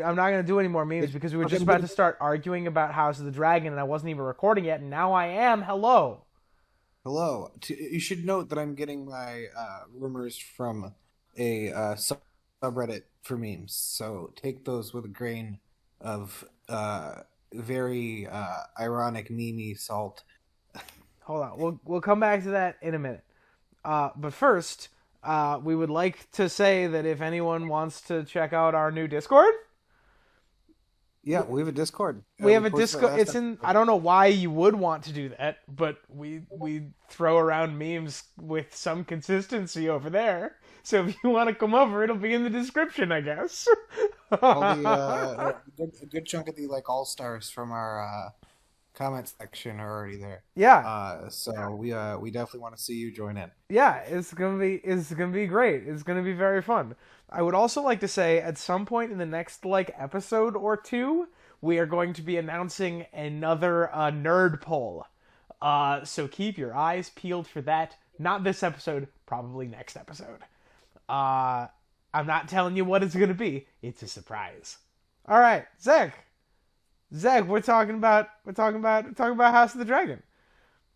I'm not going to do any more memes because we were just about to start arguing about House of the Dragon and I wasn't even recording yet, and now I am. Hello. Hello. You should note that I'm getting my rumors from a subreddit for memes, so take those with a grain of very ironic meme salt. Hold on. We'll come back to that in a minute. But first, we would like to say that if anyone wants to check out our new Discord, Yeah, we have a Discord. we have a Discord. It's in. I don't know why you would want to do that, but we throw around memes with some consistency over there. So if you want to come over, it'll be in the description, I guess. A good chunk of the all stars from our comment section are already there. Yeah. We definitely want to see you join in. Yeah, it's gonna be great. It's gonna be very fun. I would also like to say at some point in the next episode or two, we are going to be announcing another nerd poll. So keep your eyes peeled for that. Not this episode, probably next episode. I'm not telling you what it's gonna be. It's a surprise. All right, Zach, we're talking about House of the Dragon.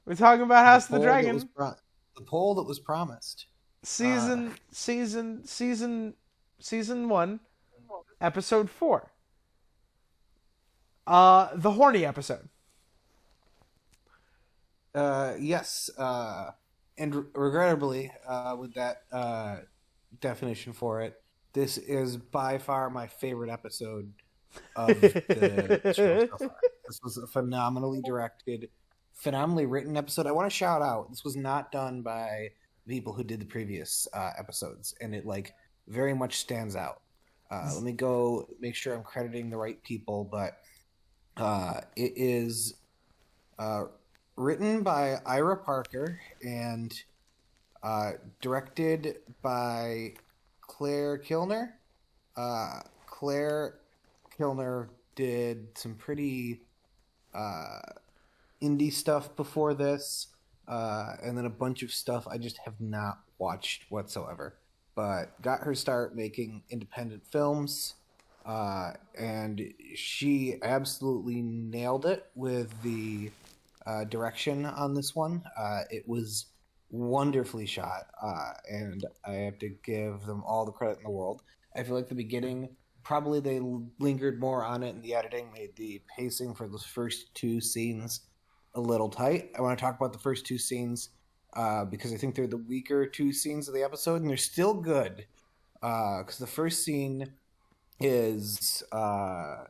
We're talking about House of the Dragon. The poll that was promised. Season 1, episode 4. The horny episode. Yes. And regrettably, with that definition for it, this is by far my favorite episode of the show so far. This was a phenomenally directed, phenomenally written episode. I want to shout out, this was not done by people who did the previous episodes, and it very much stands out. Let me go make sure I'm crediting the right people, but it is written by Ira Parker and directed by Claire Kilner. Claire Kilner did some pretty indie stuff before this, and then a bunch of stuff I just have not watched whatsoever. But got her start making independent films, and she absolutely nailed it with the direction on this one. It was wonderfully shot, and I have to give them all the credit in the world. I feel like the beginning, probably they lingered more on it, and the editing made the pacing for those first two scenes a little tight. I want to talk about the first two scenes because I think they're the weaker two scenes of the episode, and they're still good. Because the first scene is Rhaenyra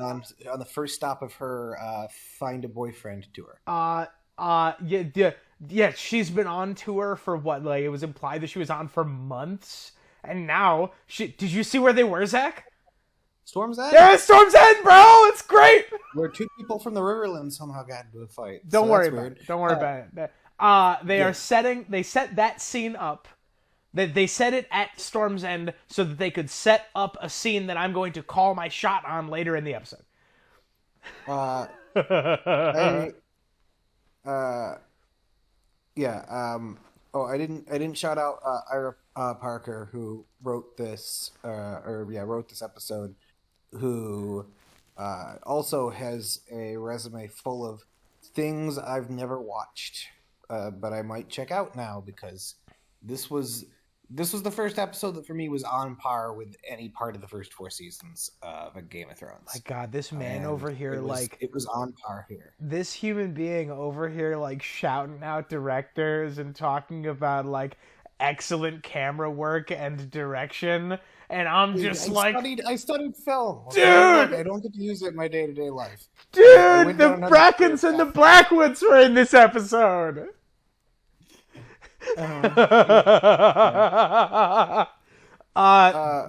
on the first stop of her Find a Boyfriend tour. Yeah, she's been on tour for what? It was implied that she was on for months, and now did you see where they were, Zach? Storm's End? Yeah, Storm's End, bro! It's great! Where two people from the Riverlands somehow got into a fight. Don't worry about it. Don't worry about it. They set that scene up. They set it at Storm's End so that they could set up a scene that I'm going to call my shot on later in the episode. I didn't shout out Ira Parker, who wrote this wrote this episode, who also has a resume full of things I've never watched, but I might check out now because this was the first episode that for me was on par with any part of the first 4 seasons of A Game of Thrones. My God, this man over here, it was on par here. This human being over here, shouting out directors and talking about excellent camera work and direction, and I'm just I studied film, dude. I don't get to use it in my day-to-day life, dude. The Brackens and the Blackwoods were in this episode. The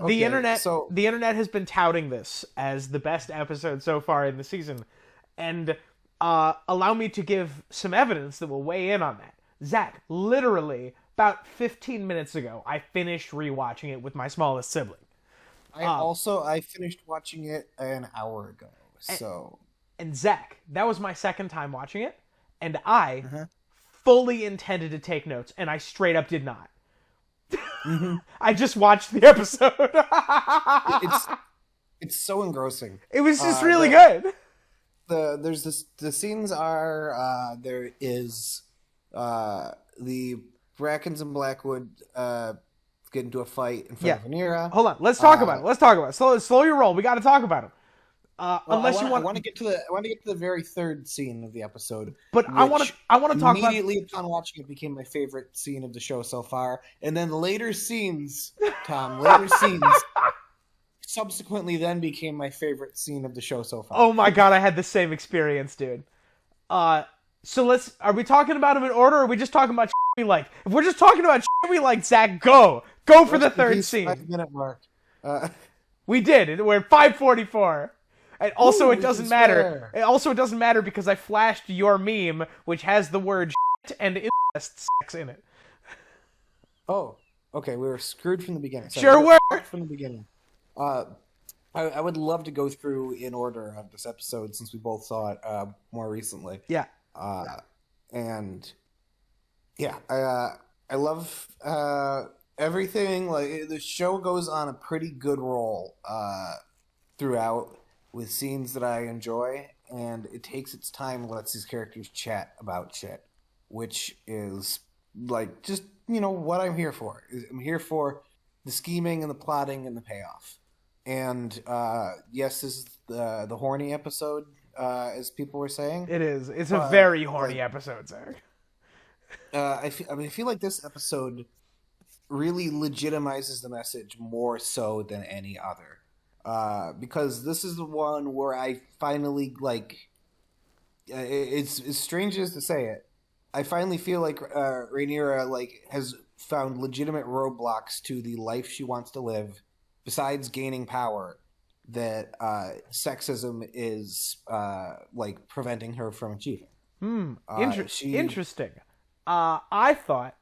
internet has been touting this as the best episode so far in the season, and allow me to give some evidence that will weigh in on that. Zach, literally about 15 minutes ago, I finished rewatching it with my smallest sibling. I finished watching it an hour ago. And Zach, that was my second time watching it, and I fully intended to take notes, and I straight up did not. Mm-hmm. I just watched the episode. It's so engrossing. It was just really good. The scenes are there is the Brackens and Blackwood get into a fight in front of Rhaenyra. Hold on, let's talk about it. Slow your roll. We got to talk about it. I want to get to the very third scene of the episode. But I want to talk about immediately upon watching it became my favorite scene of the show so far, and then later scenes, Tom, subsequently then became my favorite scene of the show so far. Oh my god, I had the same experience, dude. So are we talking about them in order, or are we just talking about shit we like? If we're just talking about shit we like, Zach, go for the third scene. 5-minute mark. We did. We're at 5:44. And also, it doesn't matter. Swear. It doesn't matter because I flashed your meme, which has the word shit and incest sex in it. Oh, okay. We were screwed from the beginning. Sorry, sure were. From the beginning. I would love to go through in order of this episode since we both saw it more recently. Yeah. And yeah, I love everything. Like the show goes on a pretty good roll throughout with scenes that I enjoy, and it takes its time and lets these characters chat about shit, which is like just what I'm here for. I'm here for the scheming and the plotting and the payoff. And yes, this is the horny episode, as people were saying. It is. It's a very horny episode, Zach. I feel like this episode really legitimizes the message more so than any other. Because this is the one where I finally, it's as strange as to say it, I finally feel like Rhaenyra, has found legitimate roadblocks to the life she wants to live, besides gaining power, that sexism is, preventing her from achieving. Interesting. I thought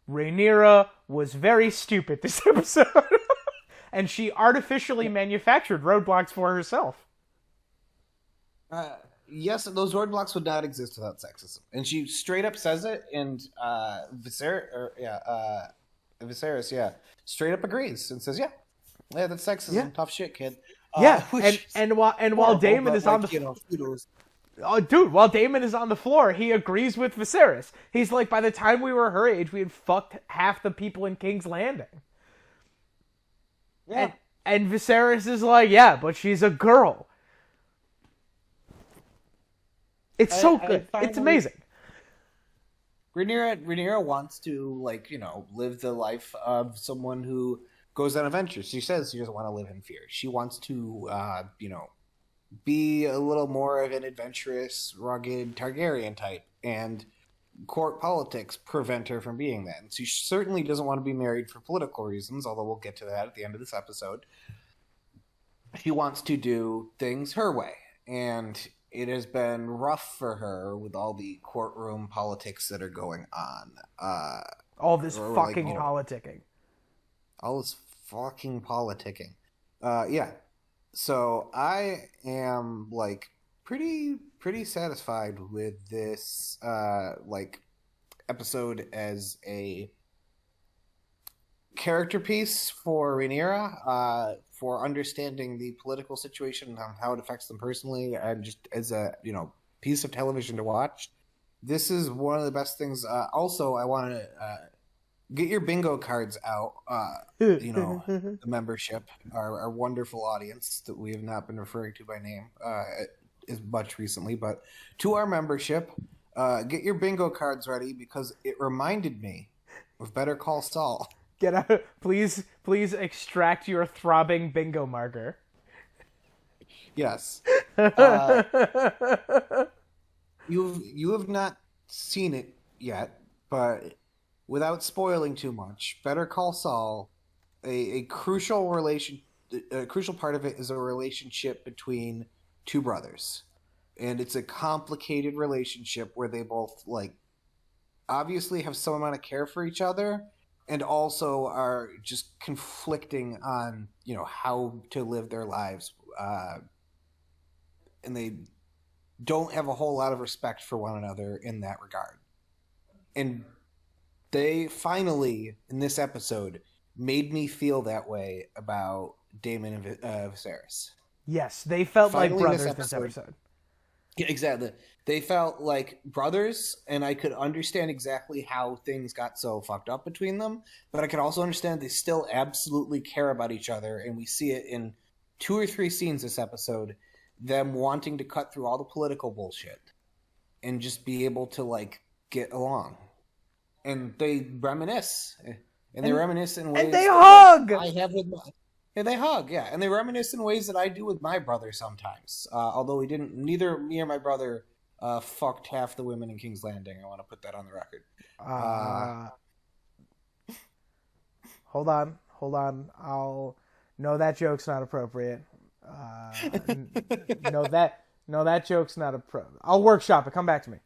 Rhaenyra was very stupid this episode. And she artificially manufactured roadblocks for herself. Yes, those roadblocks would not exist without sexism. And she straight up says it, and Viserys, straight up agrees and says, yeah, that's sexism. Yeah. Tough shit, kid. And while Daemon is on the while Daemon is on the floor, he agrees with Viserys. He's like, by the time we were her age, we had fucked half the people in King's Landing. Yeah. And Viserys is like, yeah, but she's a girl. It's so good. It's amazing. Rhaenyra wants to, live the life of someone who goes on adventures. She says she doesn't want to live in fear. She wants to, be a little more of an adventurous, rugged Targaryen type. And court politics prevent her from being that. And she certainly doesn't want to be married for political reasons, although we'll get to that at the end of this episode. She wants to do things her way. And it has been rough for her with all the courtroom politics that are going on. All this fucking politicking. All this fucking politicking. Yeah. So I am, pretty satisfied with this episode as a character piece for Rhaenyra, for understanding the political situation and how it affects them personally, and just as a piece of television to watch. This is one of the best things. Also, I want to get your bingo cards out. The membership, our wonderful audience that we have not been referring to by name as much recently, but to our membership, get your bingo cards ready because it reminded me of Better Call Saul. Get out! Please extract your throbbing bingo marker. Yes. You have not seen it yet, but without spoiling too much, Better Call Saul, a crucial part of it is a relationship between two brothers. And it's a complicated relationship where they both obviously have some amount of care for each other and also are just conflicting on, how to live their lives. And they don't have a whole lot of respect for one another in that regard. And They finally, in this episode, made me feel that way about Daemon and Viserys. Yes, they felt like Finally, in brothers this episode. Yeah, exactly. They felt like brothers, and I could understand exactly how things got so fucked up between them, but I could also understand they still absolutely care about each other, and we see it in 2 or 3 scenes this episode, them wanting to cut through all the political bullshit and just be able to, like, get along. And they reminisce. And they reminisce in ways and they that, hug. like, I have with my... And they hug, yeah. And they reminisce in ways that I do with my brother sometimes. Although neither me or my brother fucked half the women in King's Landing. I want to put that on the record. Hold on. No, that joke's not appropriate. No, that joke's not appropriate. I'll workshop it. Come back to me.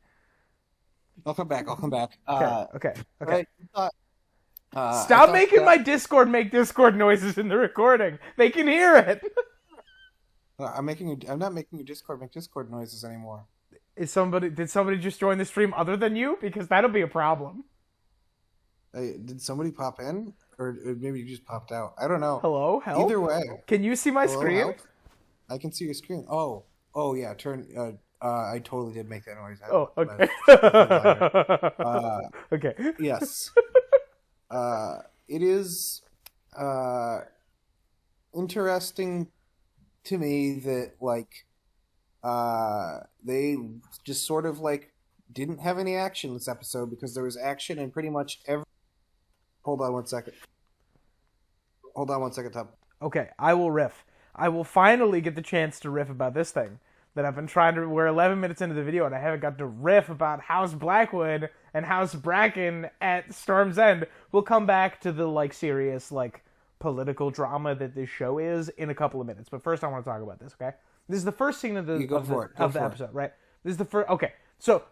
I'll come back. Okay. Right, Stop making my Discord make Discord noises in the recording. They can hear it. I'm not making your Discord make Discord noises anymore. Did somebody just join the stream other than you? Because that'll be a problem. Hey, did somebody pop in? Or maybe you just popped out. I don't know. Hello? Help? Either way. Can you see my screen? Help? I can see your screen. Oh yeah, I totally did make that noise. Okay. Okay. Yes. It is interesting to me that, like, they just sort of, like, didn't have any action this episode, because there was action in pretty much every... Hold on one second, Tom. Okay, I will riff. I will finally get the chance to riff about this thing that I've been trying to... We're 11 minutes into the video, and I haven't got to riff about House Blackwood and House Bracken at Storm's End. We'll come back to the, like, serious, like, political drama that this show is in a couple of minutes. But first I want to talk about this, okay? This is the first scene of the episode, right? This is the first... Okay, so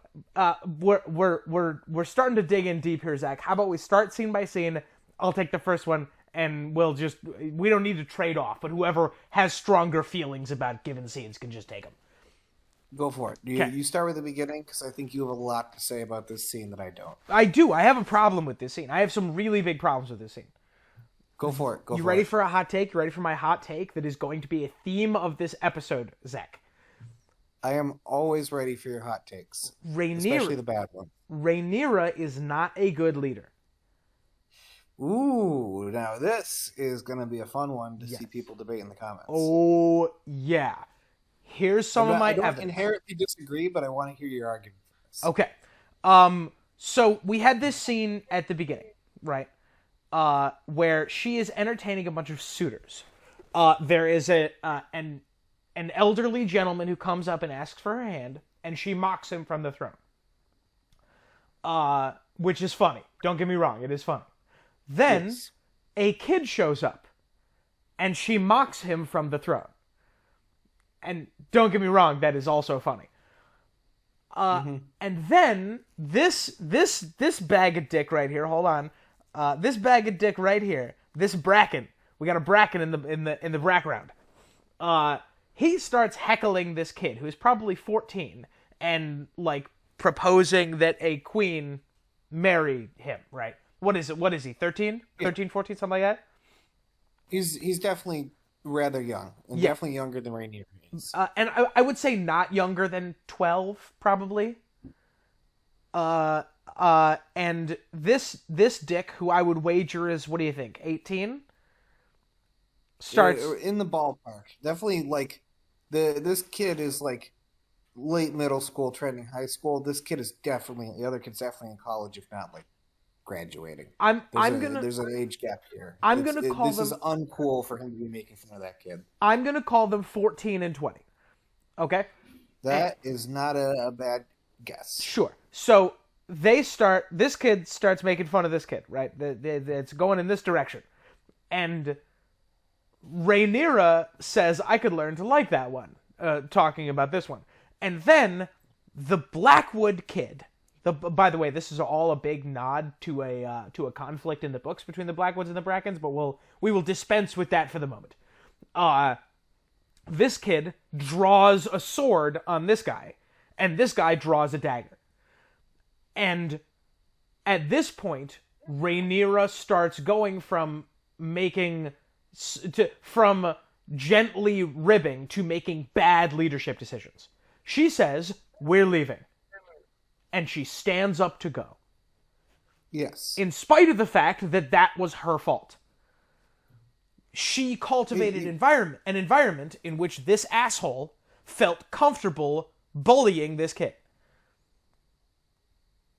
we're starting to dig in deep here, Zach. How about we start scene by scene? I'll take the first one, and we don't need to trade off, but whoever has stronger feelings about given scenes can just take them. Go for it. You start with the beginning, because I think you have a lot to say about this scene that I don't. I do. I have a problem with this scene. I have some really big problems with this scene. Go for it. You ready for a hot take? You ready for my hot take that is going to be a theme of this episode, Zach? I am always ready for your hot takes, especially the bad one. Rhaenyra is not a good leader. Ooh, now this is going to be a fun one to see people debate in the comments. Oh, yeah. Here's some of my evidence. I don't inherently disagree, but I want to hear your argument first. Okay. So we had this scene at the beginning, right? Where she is entertaining a bunch of suitors. There is an elderly gentleman who comes up and asks for her hand, and she mocks him from the throne. Which is funny. Don't get me wrong, it is funny. Then a kid shows up, and she mocks him from the throne. And don't get me wrong, that is also funny. And then this bag of dick right here. Hold on. This bag of dick right here. This Bracken. We got a Bracken in the background. He starts heckling this kid who's probably 14 and, like, proposing that a queen marry him. Right? What is it? What is he? 13? 13, 14, something like that. He's definitely rather young, and definitely younger than Rhaenyra is. And I would say not younger than 12, probably. And this dick, who I would wager is, what do you think, 18? Starts in the ballpark. Definitely, like, this kid is, like, late middle school, trending high school. This kid is definitely, the other kid's definitely in college, if not, like, graduating. There's an age gap here. This is uncool for him to be making fun of that kid. I'm gonna call them 14 and 20. Okay? That is not a bad guess. Sure. So this kid starts making fun of this kid, right? It's going in this direction. And Rhaenyra says, I could learn to like that one, talking about this one. And then the Blackwood kid, by the way, this is all a big nod to a conflict in the books between the Blackwoods and the Brackens, but we will dispense with that for the moment. This kid draws a sword on this guy, and this guy draws a dagger. And At this point, Rhaenyra starts going from from gently ribbing to making bad leadership decisions. She says, "We're leaving." And she stands up to go. Yes. In spite of the fact that that was her fault. She cultivated an environment in which this asshole felt comfortable bullying this kid.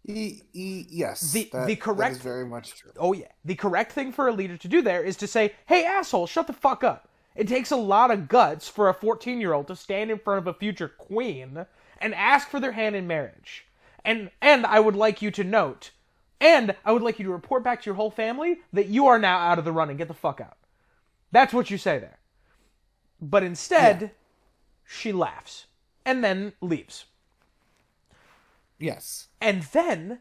Yes. The correct that is very much true. Oh yeah. The correct thing for a leader to do there is to say, "Hey asshole, shut the fuck up." It takes a lot of guts for a 14-year-old to stand in front of a future queen and ask for their hand in marriage. And I would like you to note, and I would like you to report back to your whole family that you are now out of the running. Get the fuck out. That's what you say there. But instead, she laughs and then leaves. Yes. And then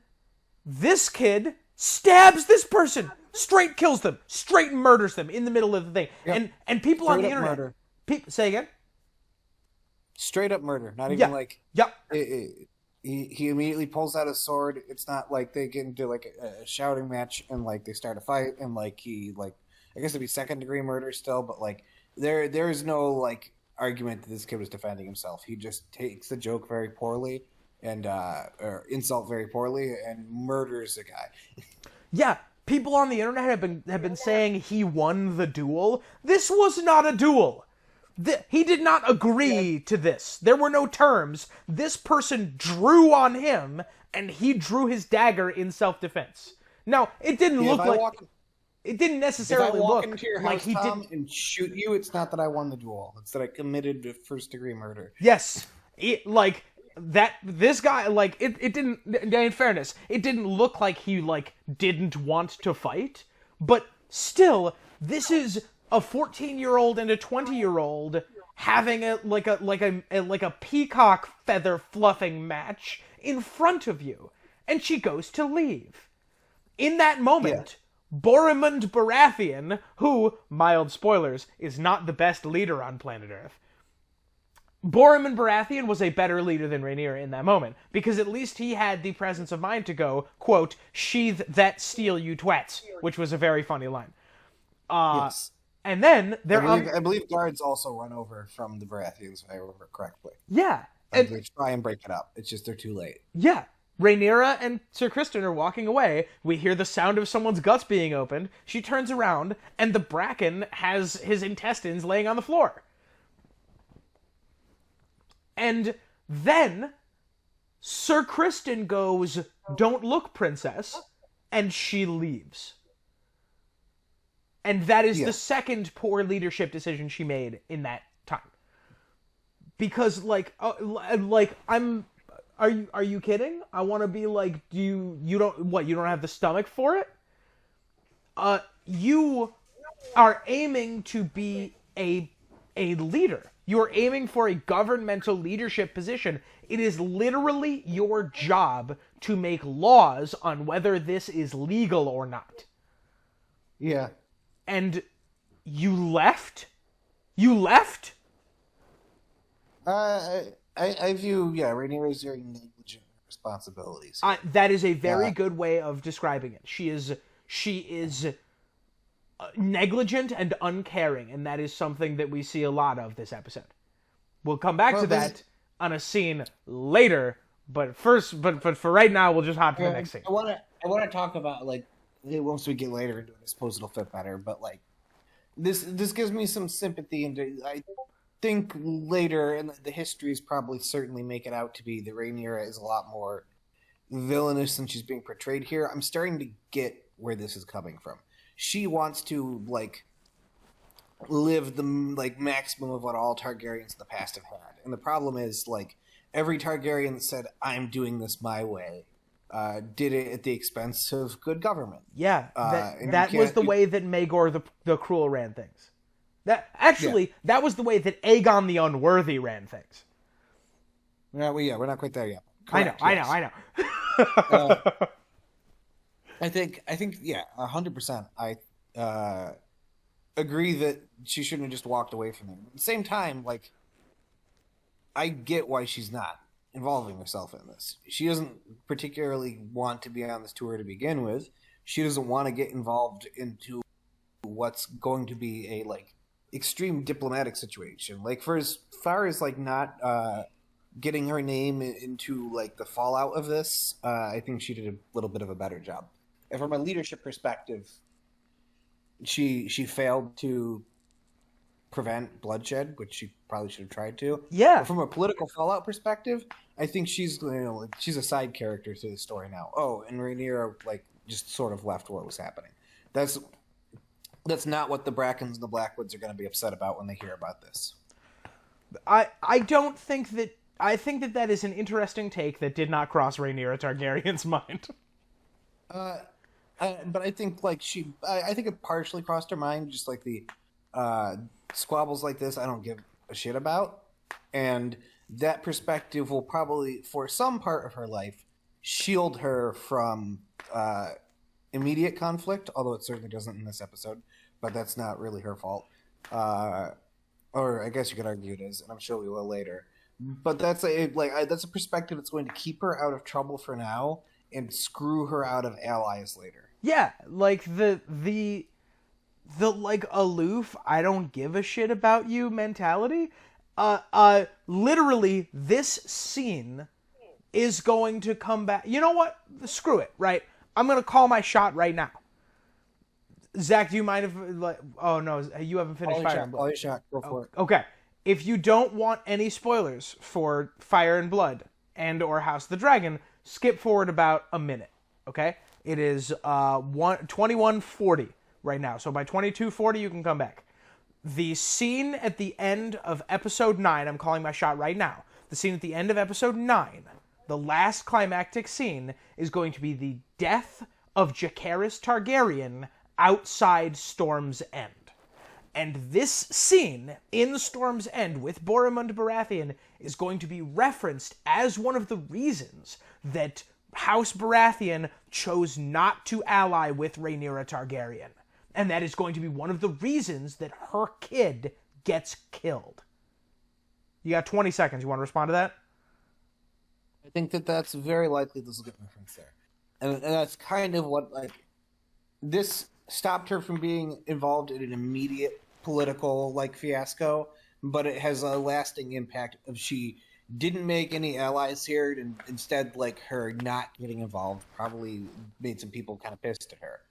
this kid stabs this person, straight kills them, straight murders them in the middle of the thing. Yep. And people Straight on the up internet, murder. Say again. Straight up murder. Not even like. Yep. He immediately pulls out his sword. It's not like they get into like a shouting match and like they start a fight and like he like I guess it'd be second degree murder still, but like there is no like argument that this kid was defending himself. He just takes the joke very poorly and or insult very poorly and murders the guy. Yeah, people on the internet have been saying he won the duel. This was not a duel. He did not agree to this. There were no terms. This person drew on him, and he drew his dagger in self-defense. Now, it didn't look like... It didn't necessarily look into your house, like he Tom, did... and shoot you, it's not that I won the duel. It's that I committed first-degree murder. Yes. This guy, like, it didn't... In fairness, it didn't look like he, like, didn't want to fight. But still, this is a 14-year-old and a 20-year-old having a peacock feather fluffing match in front of you, and she goes to leave. In that moment, Boromund Baratheon, who, mild spoilers, is not the best leader on planet Earth, Boromund Baratheon was a better leader than Rhaenyra in that moment, because at least he had the presence of mind to go, quote, "Sheathe that steel, you twats," which was a very funny line. Yes. And then I believe guards also run over from the Baratheons, if I remember correctly. Yeah. And they try and break it up. It's just they're too late. Yeah. Rhaenyra and Sir Criston are walking away. We hear the sound of someone's guts being opened. She turns around, and the Bracken has his intestines laying on the floor. And then Sir Criston goes, "Don't look, princess," and she leaves. And that is the second poor leadership decision she made in that time. Because, are you kidding? I want to be like, you don't have the stomach for it? You are aiming to be a leader. You are aiming for a governmental leadership position. It is literally your job to make laws on whether this is legal or not. Yeah. And you left? You left? I view, Rhaenyra's very negligent responsibilities. That is a very good way of describing it. She is negligent and uncaring, and that is something that we see a lot of this episode. We'll come back to that on a scene later, but for right now, we'll just hop to the next scene. I want to talk about once we get later into it, I suppose it'll fit better. But this gives me some sympathy, and I think later, and the histories probably certainly make it out to be that Rhaenyra is a lot more villainous than she's being portrayed here. I'm starting to get where this is coming from. She wants to live the maximum of what all Targaryens in the past have had, and the problem is every Targaryen that said "I'm doing this my way" did it at the expense of good government. Yeah, that was the way that Maegor the Cruel ran things. That was the way that Aegon the Unworthy ran things. Yeah, we're not quite there yet. Correct, I know. I think, 100%. I agree that she shouldn't have just walked away from him. At the same time, I get why she's not. involving herself in this. She doesn't particularly want to be on this tour to begin with. She doesn't want to get involved into what's going to be a like extreme diplomatic situation. Like for as far as like not getting her name into like the fallout of this, I think she did a little bit of a better job. And from a leadership perspective, she failed to prevent bloodshed, which she probably should have tried to. Yeah. But from a political fallout perspective, I think she's she's a side character to the story now. Oh, and Rhaenyra like just sort of left what was happening. That's not what the Brackens and the Blackwoods are going to be upset about when they hear about this. I don't think that. I think that is an interesting take that did not cross Rhaenyra Targaryen's mind. But I think like I think it partially crossed her mind, just like the squabbles like this I don't give a shit about, and that perspective will probably for some part of her life shield her from immediate conflict, although it certainly doesn't in this episode, but that's not really her fault. Or I guess you could argue it is, and I'm sure we will later. But that's that's a perspective that's going to keep her out of trouble for now and screw her out of allies later. Yeah, like the like aloof, I don't give a shit about you mentality. Literally this scene is going to come back. You know what? Screw it, right? I'm going to call my shot right now. Zach, do you mind if like oh no, you haven't finished Fire and Blood. Call your shot. Go for it. Okay. If you don't want any spoilers for Fire and Blood and or House of the Dragon, skip forward about a minute, okay? It is 21:40 right now, so by 22:40 you can come back. The scene at the end of Episode 9, I'm calling my shot right now, the scene at the end of Episode 9, the last climactic scene, is going to be the death of Jacaris Targaryen outside Storm's End. And this scene in Storm's End with Boromund Baratheon is going to be referenced as one of the reasons that House Baratheon chose not to ally with Rhaenyra Targaryen. And that is going to be one of the reasons that her kid gets killed. You got 20 seconds. You want to respond to that? I think that's very likely this will get referenced there. And that's kind of what, like, this stopped her from being involved in an immediate political like fiasco, but it has a lasting impact of she didn't make any allies here, and instead like her not getting involved probably made some people kind of pissed at her,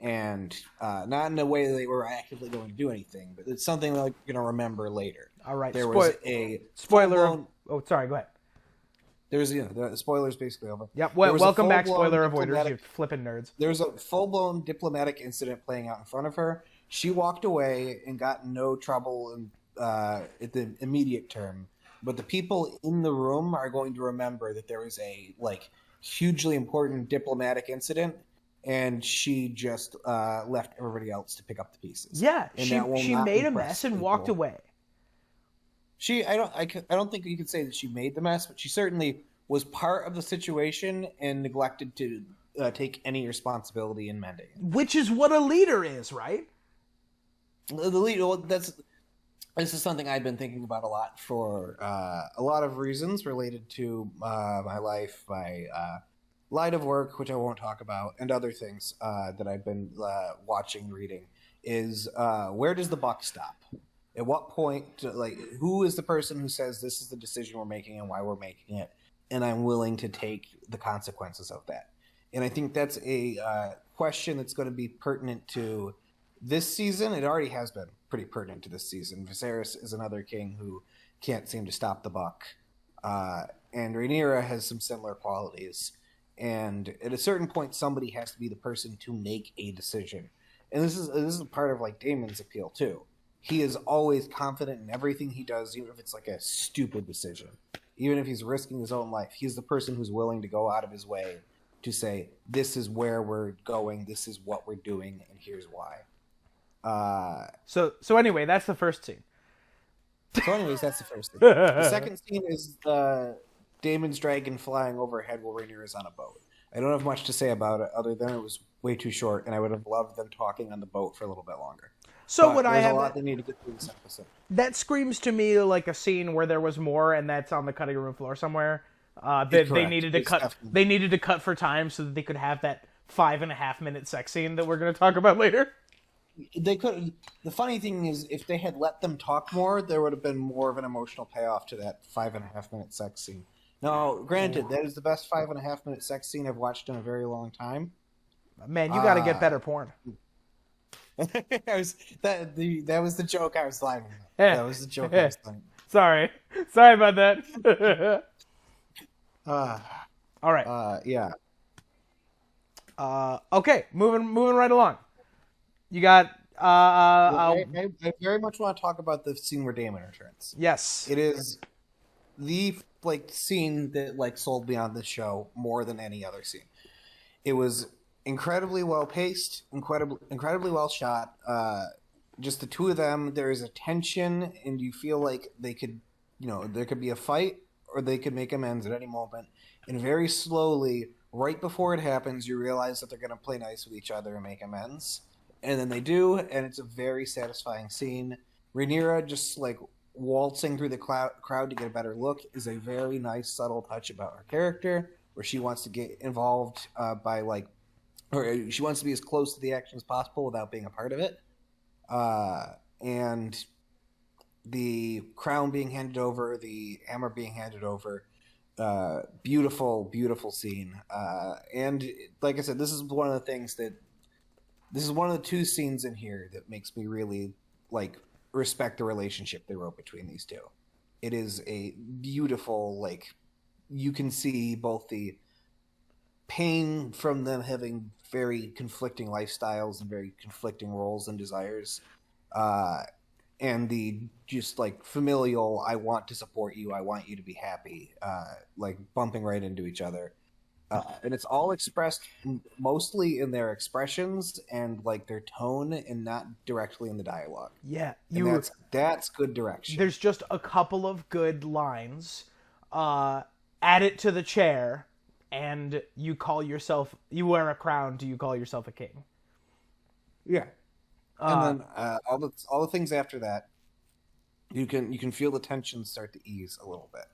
and not in a way that they were actively going to do anything, but it's something that you're going to remember later. All right, there was a spoiler. Oh, sorry, go ahead. There was, the spoilers basically over. Yep. Well, welcome back, spoiler avoiders, you flipping nerds. There was a full-blown diplomatic incident playing out in front of her. She walked away and got in no trouble at the immediate term. But the people in the room are going to remember that there was a hugely important diplomatic incident, and she just left everybody else to pick up the pieces. Yeah, and she made a mess and walked away. I don't think you could say that she made the mess, but she certainly was part of the situation and neglected to take any responsibility in mending it. Which is what a leader is, right? The leader. This is something I've been thinking about a lot for a lot of reasons related to my life, my line of work, which I won't talk about, and other things that I've been watching, reading. Is where does the buck stop? At what point, who is the person who says this is the decision we're making and why we're making it, and I'm willing to take the consequences of that? And I think that's a question that's going to be pertinent to this season. It already has been pretty pertinent to this season. Viserys is another king who can't seem to stop the buck. And Rhaenyra has some similar qualities. And at a certain point, somebody has to be the person to make a decision. And this is part of Daemon's appeal too. He is always confident in everything he does, even if it's a stupid decision. Even if he's risking his own life, he's the person who's willing to go out of his way to say, this is where we're going, this is what we're doing, and here's why. So anyway, that's the first scene. So anyways, that's the first thing. The second scene is Daemon's dragon flying overhead while Rhaenyra is on a boat. I don't have much to say about it other than it was way too short, and I would have loved them talking on the boat for a little bit longer. So but what I have, a lot they need to get through this episode. That screams to me like a scene where there was more, and that's on the cutting room floor somewhere. They Correct. needed to It's cut. definitely- They needed to cut for time so that they could have that 5.5 minute sex scene that we're going to talk about later. They could. The funny thing is, if they had let them talk more, there would have been more of an emotional payoff to that 5.5 minute sex scene. Now, granted, that is the best 5.5 minute sex scene I've watched in a very long time. Man, you got to get better porn. That was the joke I was lying about. That was the joke I was lying. Sorry about that. All right. Yeah. Okay, moving right along. You got I very much want to talk about the scene where Damon returns. yes. It is the scene that sold me on this show more than any other scene. It was incredibly well paced, incredibly well shot. Just the two of them. There is a tension, and you feel like they could, there could be a fight or they could make amends at any moment. And very slowly, right before it happens, you realize that they're going to play nice with each other and make amends. And then they do, and it's a very satisfying scene. Rhaenyra just waltzing through the crowd to get a better look is a very nice, subtle touch about her character, where she wants to get involved or she wants to be as close to the action as possible without being a part of it. And the crown being handed over, the hammer being handed over, beautiful, beautiful scene. And like I said, this is one of the two scenes in here that makes me really respect the relationship they wrote between these two. It is a beautiful, you can see both the pain from them having very conflicting lifestyles and very conflicting roles and desires, and the just familial, I want to support you, I want you to be happy, bumping right into each other. And it's all expressed mostly in their expressions and their tone, and not directly in the dialogue. Yeah, that's good direction. There's just a couple of good lines. Add it to the chair, and you wear a crown. Do you call yourself a king? Yeah, and then all the things after that, you can feel the tension start to ease a little bit,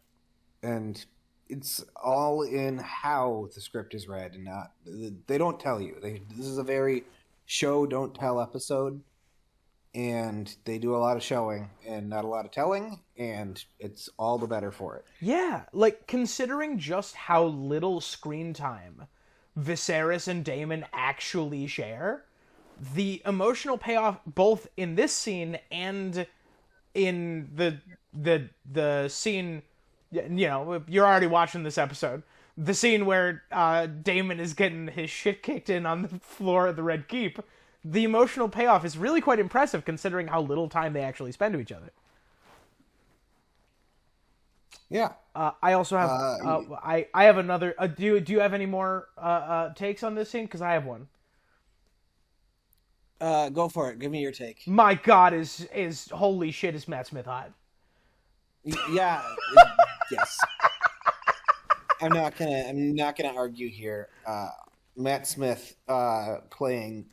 and it's all in how the script is read, and not they don't tell you. This is a very show don't tell episode, and they do a lot of showing and not a lot of telling, and it's all the better for it. Yeah, considering just how little screen time Viserys and Daemon actually share, the emotional payoff both in this scene and in the scene, you're already watching this episode, the scene where Daemon is getting his shit kicked in on the floor of the Red Keep, the emotional payoff is really quite impressive considering how little time they actually spend to each other. Yeah. I also have I have another. Do you have any more takes on this scene? Because I have one. Go for it. Give me your take. My God, is holy shit, is Matt Smith hot? Yeah. Yes. I'm not gonna argue here. Matt Smith playing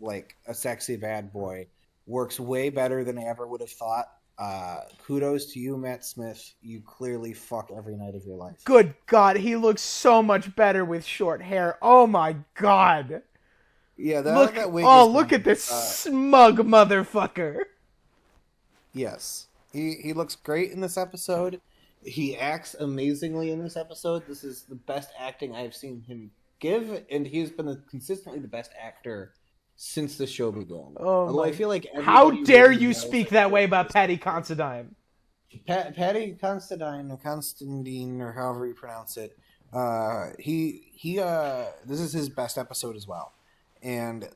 a sexy bad boy works way better than I ever would have thought. Kudos to you, Matt Smith. You clearly fuck every night of your life. Good God, he looks so much better with short hair. Oh my God. Yeah, that wig. Look at this smug motherfucker. Yes, he looks great in this episode. He acts amazingly in this episode. This is the best acting I've seen him give, and he's been consistently the best actor since the show began. Oh, I feel like how dare you speak that way about Paddy Considine? Paddy Considine, or Constantine, or however you pronounce it. This is his best episode as well. And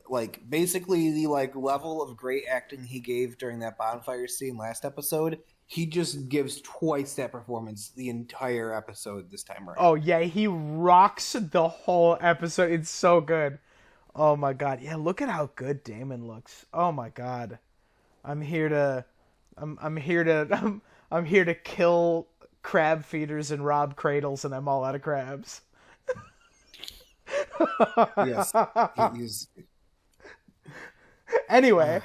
basically the level of great acting he gave during that bonfire scene last episode, he just gives twice that performance the entire episode this time around. Oh yeah, he rocks the whole episode. It's so good. Oh my God. Yeah, look at how good Daemon looks. Oh my God. I'm here to kill crab feeders and rob cradles, and I'm all out of crabs. Yes. He's... Anyway.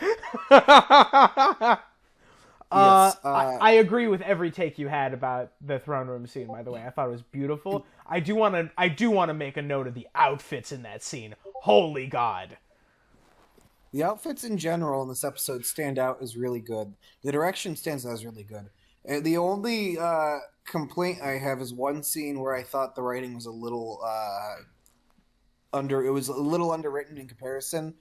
Yes. I agree with every take you had about the throne room scene. By the way, I thought it was beautiful. I do want to make a note of the outfits in that scene. Holy God! The outfits in general in this episode stand out as really good. The direction stands out as really good. And the only complaint I have is one scene where I thought the writing was a little it was a little underwritten in comparison.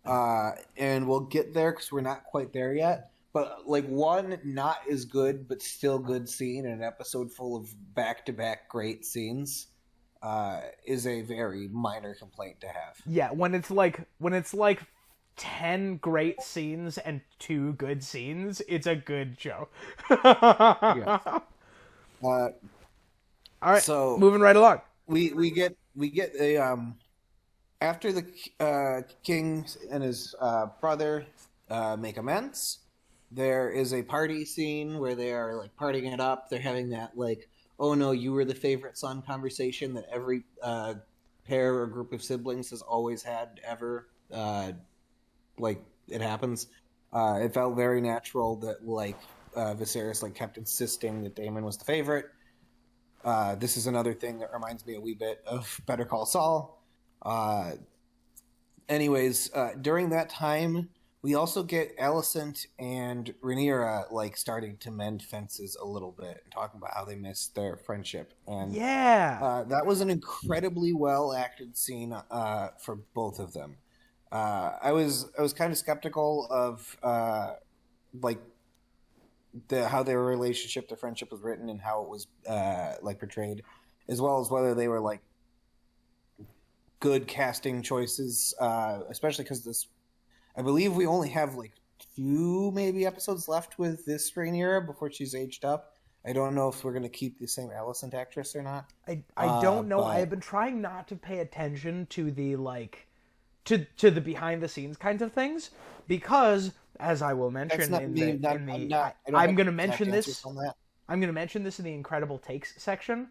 And we'll get there because we're not quite there yet. But like one not as good but still good scene in an episode full of back-to-back great scenes is a very minor complaint to have. Yeah, when it's like 10 great scenes and 2 good scenes, it's a good show. Yeah. All right, so moving right along. We get a after the king and his brother make amends. There is a party scene where they are like partying it up. They're having that like, oh no, you were the favorite son conversation that every pair or group of siblings has always had ever. Like it happens. It felt very natural that like Viserys like kept insisting that Daemon was the favorite. This is another thing that reminds me a wee bit of Better Call Saul. Anyways, during that time, we also get Alicent and Rhaenyra like starting to mend fences a little bit and talking about how they missed their friendship. And that was an incredibly well acted scene for both of them. I was kind of skeptical of like how their relationship, their friendship was written and how it was like portrayed, as well as whether they were like good casting choices, especially because I believe we only have like 2 maybe episodes left with this Rhaenyra before she's aged up. I don't know if we're going to keep the same Alicent actress or not. I don't know. I have been trying not to pay attention to the like to the behind the scenes kinds of things because, as I will mention I'm going to mention this. I'm going to mention this in the Incredible Takes section.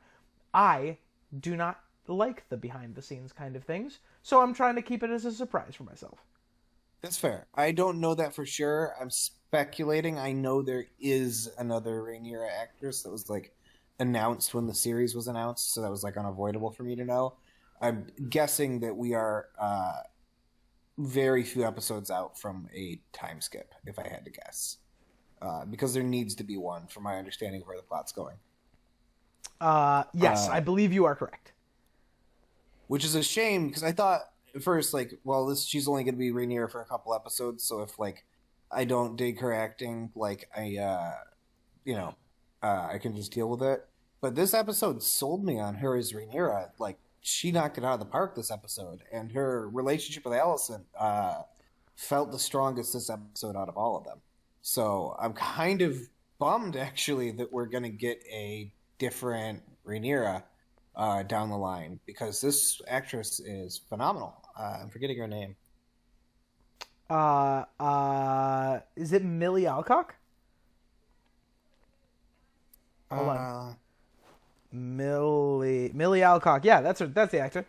I do not like the behind the scenes kind of things, so I'm trying to keep it as a surprise for myself. That's fair. I don't know that for sure. I'm speculating. I know there is another Rhaenyra actress that was like announced when the series was announced, so that was like unavoidable for me to know. I'm guessing that we are very few episodes out from a time skip, if I had to guess, because there needs to be one, from my understanding of where the plot's going. Yes, I believe you are correct. Which is a shame because I thought at first, like, well, she's only going to be Rhaenyra for a couple episodes, so if like I don't dig her acting, like I can just deal with it. But this episode sold me on her as Rhaenyra. Like, she knocked it out of the park this episode, and her relationship with Alicent felt the strongest this episode out of all of them. So I'm kind of bummed, actually, that we're going to get a different Rhaenyra down the line, because this actress is phenomenal. I'm forgetting her name. Is it Millie Alcock? Hold on. Millie Alcock. Yeah, that's the actor.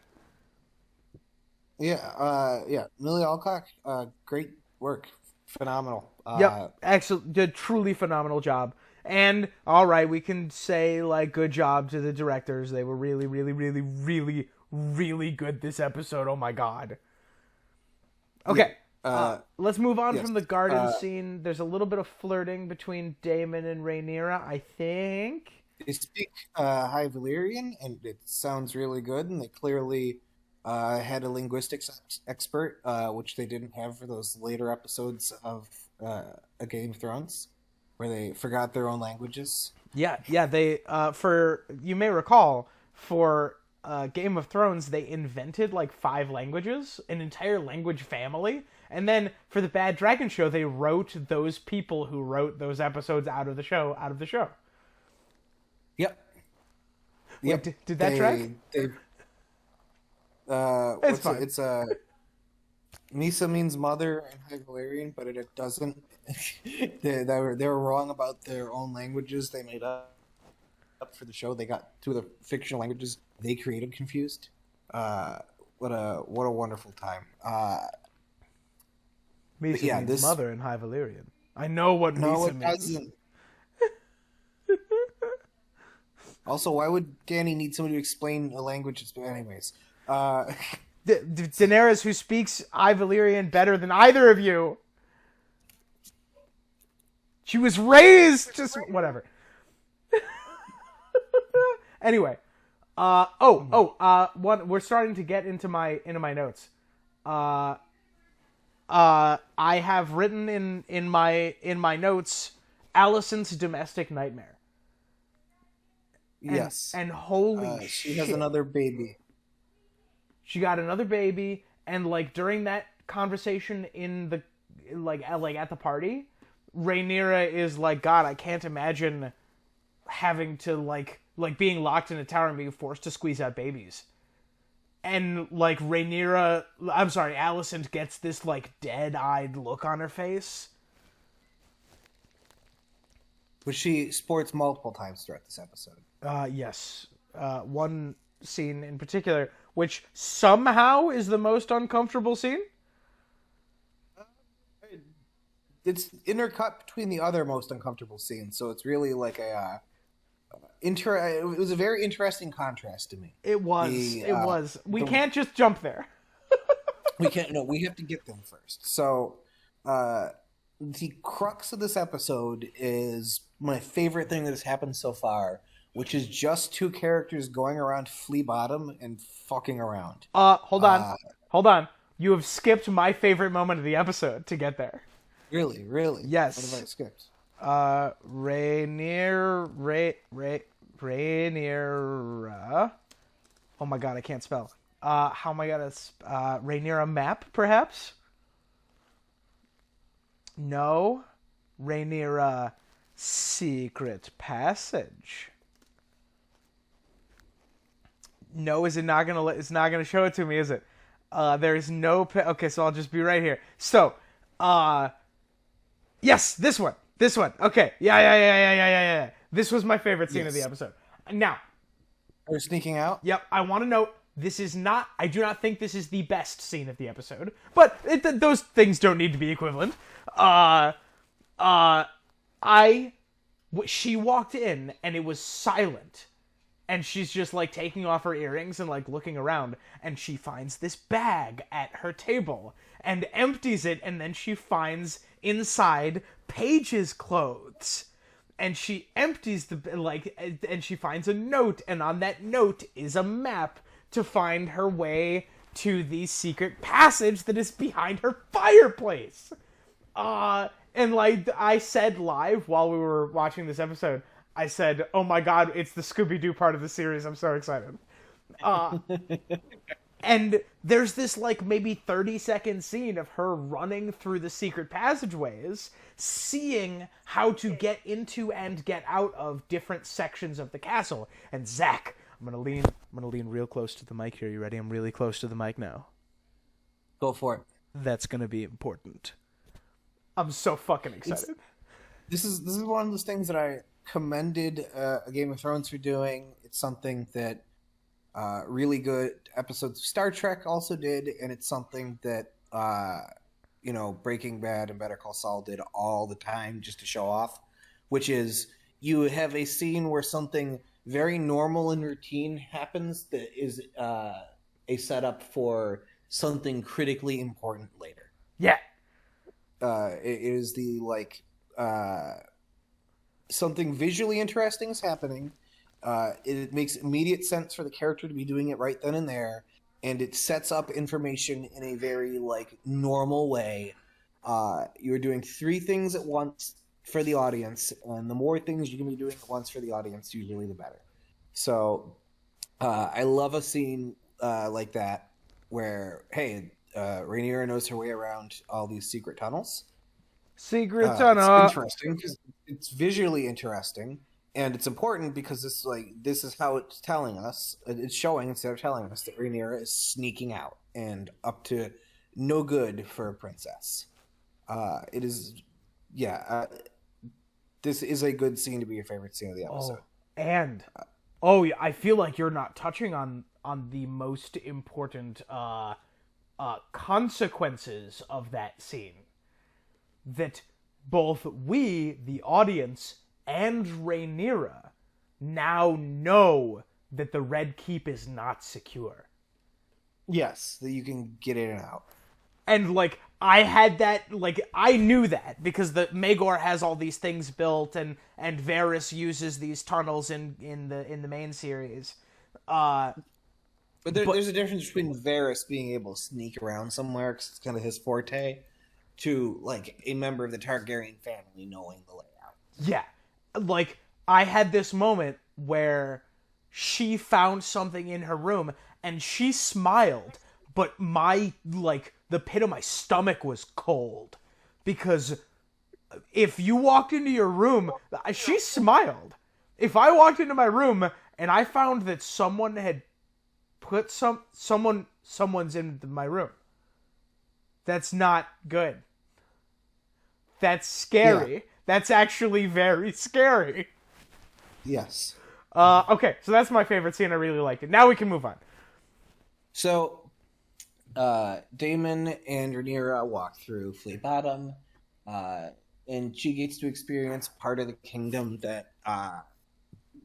Yeah, Millie Alcock. Great work. Phenomenal. Yep, actually did truly phenomenal job. And all right, we can say like good job to the directors. They were really, really, really, really, really good this episode. Oh my god. Okay. Let's move on from the garden scene. There's a little bit of flirting between Daemon and Rhaenyra, I think. They speak High Valyrian, and it sounds really good, and they clearly had a linguistics expert, which they didn't have for those later episodes of A Game of Thrones, where they forgot their own languages. Yeah, they, you may recall, for Game of Thrones, they invented like 5 languages, an entire language family, and then for the Bad Dragon show, they wrote those people who wrote those episodes out of the show. Yep. Wait, did that track? It's fine. It's Misa means mother in High Valyrian, but it doesn't. they were wrong about their own languages they made up for the show. They got 2 of the fictional languages they created confused. What a wonderful time. Misa means mother in High Valyrian. I know what Misa means. Also, why would Danny need somebody to explain a language? Anyways, Daenerys, who speaks Valyrian better than either of you. She was raised just whatever. Anyway, we're starting to get into my notes. I have written in my notes Alicent's domestic nightmare. Yes. And holy shit. She has another baby. She got another baby, and like during that conversation in the at the party, Rhaenyra is like, God, I can't imagine having to like being locked in a tower and being forced to squeeze out babies. And like Alicent gets this like dead-eyed look on her face. Which she sports multiple times throughout this episode. Yes. One scene in particular, which somehow is the most uncomfortable scene. It's intercut between the other most uncomfortable scenes, so it's really like a it was a very interesting contrast to me. It was. We can't just jump there. We can't. No, we have to get them first. So, the crux of this episode is my favorite thing that has happened so far, which is just two characters going around Flea Bottom and fucking around. Hold on. You have skipped my favorite moment of the episode to get there. Really? Yes. What have I skipped? Rhaenyra. Oh my god, I can't spell. How am I gonna Rhaenyra map, perhaps? No. Rhaenyra secret passage. No, it's not gonna show it to me, is it? There is no okay, so I'll just be right here. So, yes, this one. Okay. Yeah. This was my favorite scene of the episode. Now, are sneaking out? Yep, I want to note, I do not think this is the best scene of the episode, but those things don't need to be equivalent. She walked in and it was silent, and she's just like taking off her earrings and like looking around, and she finds this bag at her table and empties it, and then she finds inside Paige's clothes. And she empties and she finds a note, and on that note is a map to find her way to the secret passage that is behind her fireplace. And like I said live while we were watching this episode, I said, "Oh my god, it's the Scooby-Doo part of the series. I'm so excited." And there's this like maybe 30-second scene of her running through the secret passageways, seeing how to get into and get out of different sections of the castle. And Zach, I'm gonna lean real close to the mic here. You ready? I'm really close to the mic now. Go for it. That's gonna be important. I'm so fucking excited. This is one of those things that I commended Game of Thrones for doing. It's something that really good episodes of Star Trek also did, and it's something that Breaking Bad and Better Call Saul did all the time just to show off, which is you have a scene where something very normal and routine happens that is a setup for something critically important later. Yeah. It is something visually interesting is happening. It makes immediate sense for the character to be doing it right then and there, and it sets up information in a very normal way. You're doing three things at once for the audience, and the more things you can be doing at once for the audience, usually the better. So I love a scene like that where, hey, Rhaenyra knows her way around all these secret tunnels. Secret tunnel. It's interesting because it's visually interesting. And it's important because this is how it's telling us. It's showing instead of telling us that Rhaenyra is sneaking out and up to no good for a princess. It is, this is a good scene to be your favorite scene of the episode. I feel like you're not touching on the most important consequences of that scene. That both we, the audience, and Rhaenyra now know that the Red Keep is not secure. Yes, that you can get in and out. And like I had that, like I knew that because the Maegor has all these things built, and Varys uses these tunnels in the main series. But But there's a difference between Varys being able to sneak around somewhere because it's kind of his forte, to like a member of the Targaryen family knowing the layout. yeah, like I had this moment where she found something in her room and she smiled, but my like the pit of my stomach was cold because if you walked into your room, she smiled. If I walked into my room and I found that someone had put someone's in my room, that's not good. That's Yeah. scary. That's actually very scary. Yes. Okay, so that's my favorite scene. I really liked it. Now we can move on. So, Daemon and Rhaenyra walk through Flea Bottom, and she gets to experience part of the kingdom that,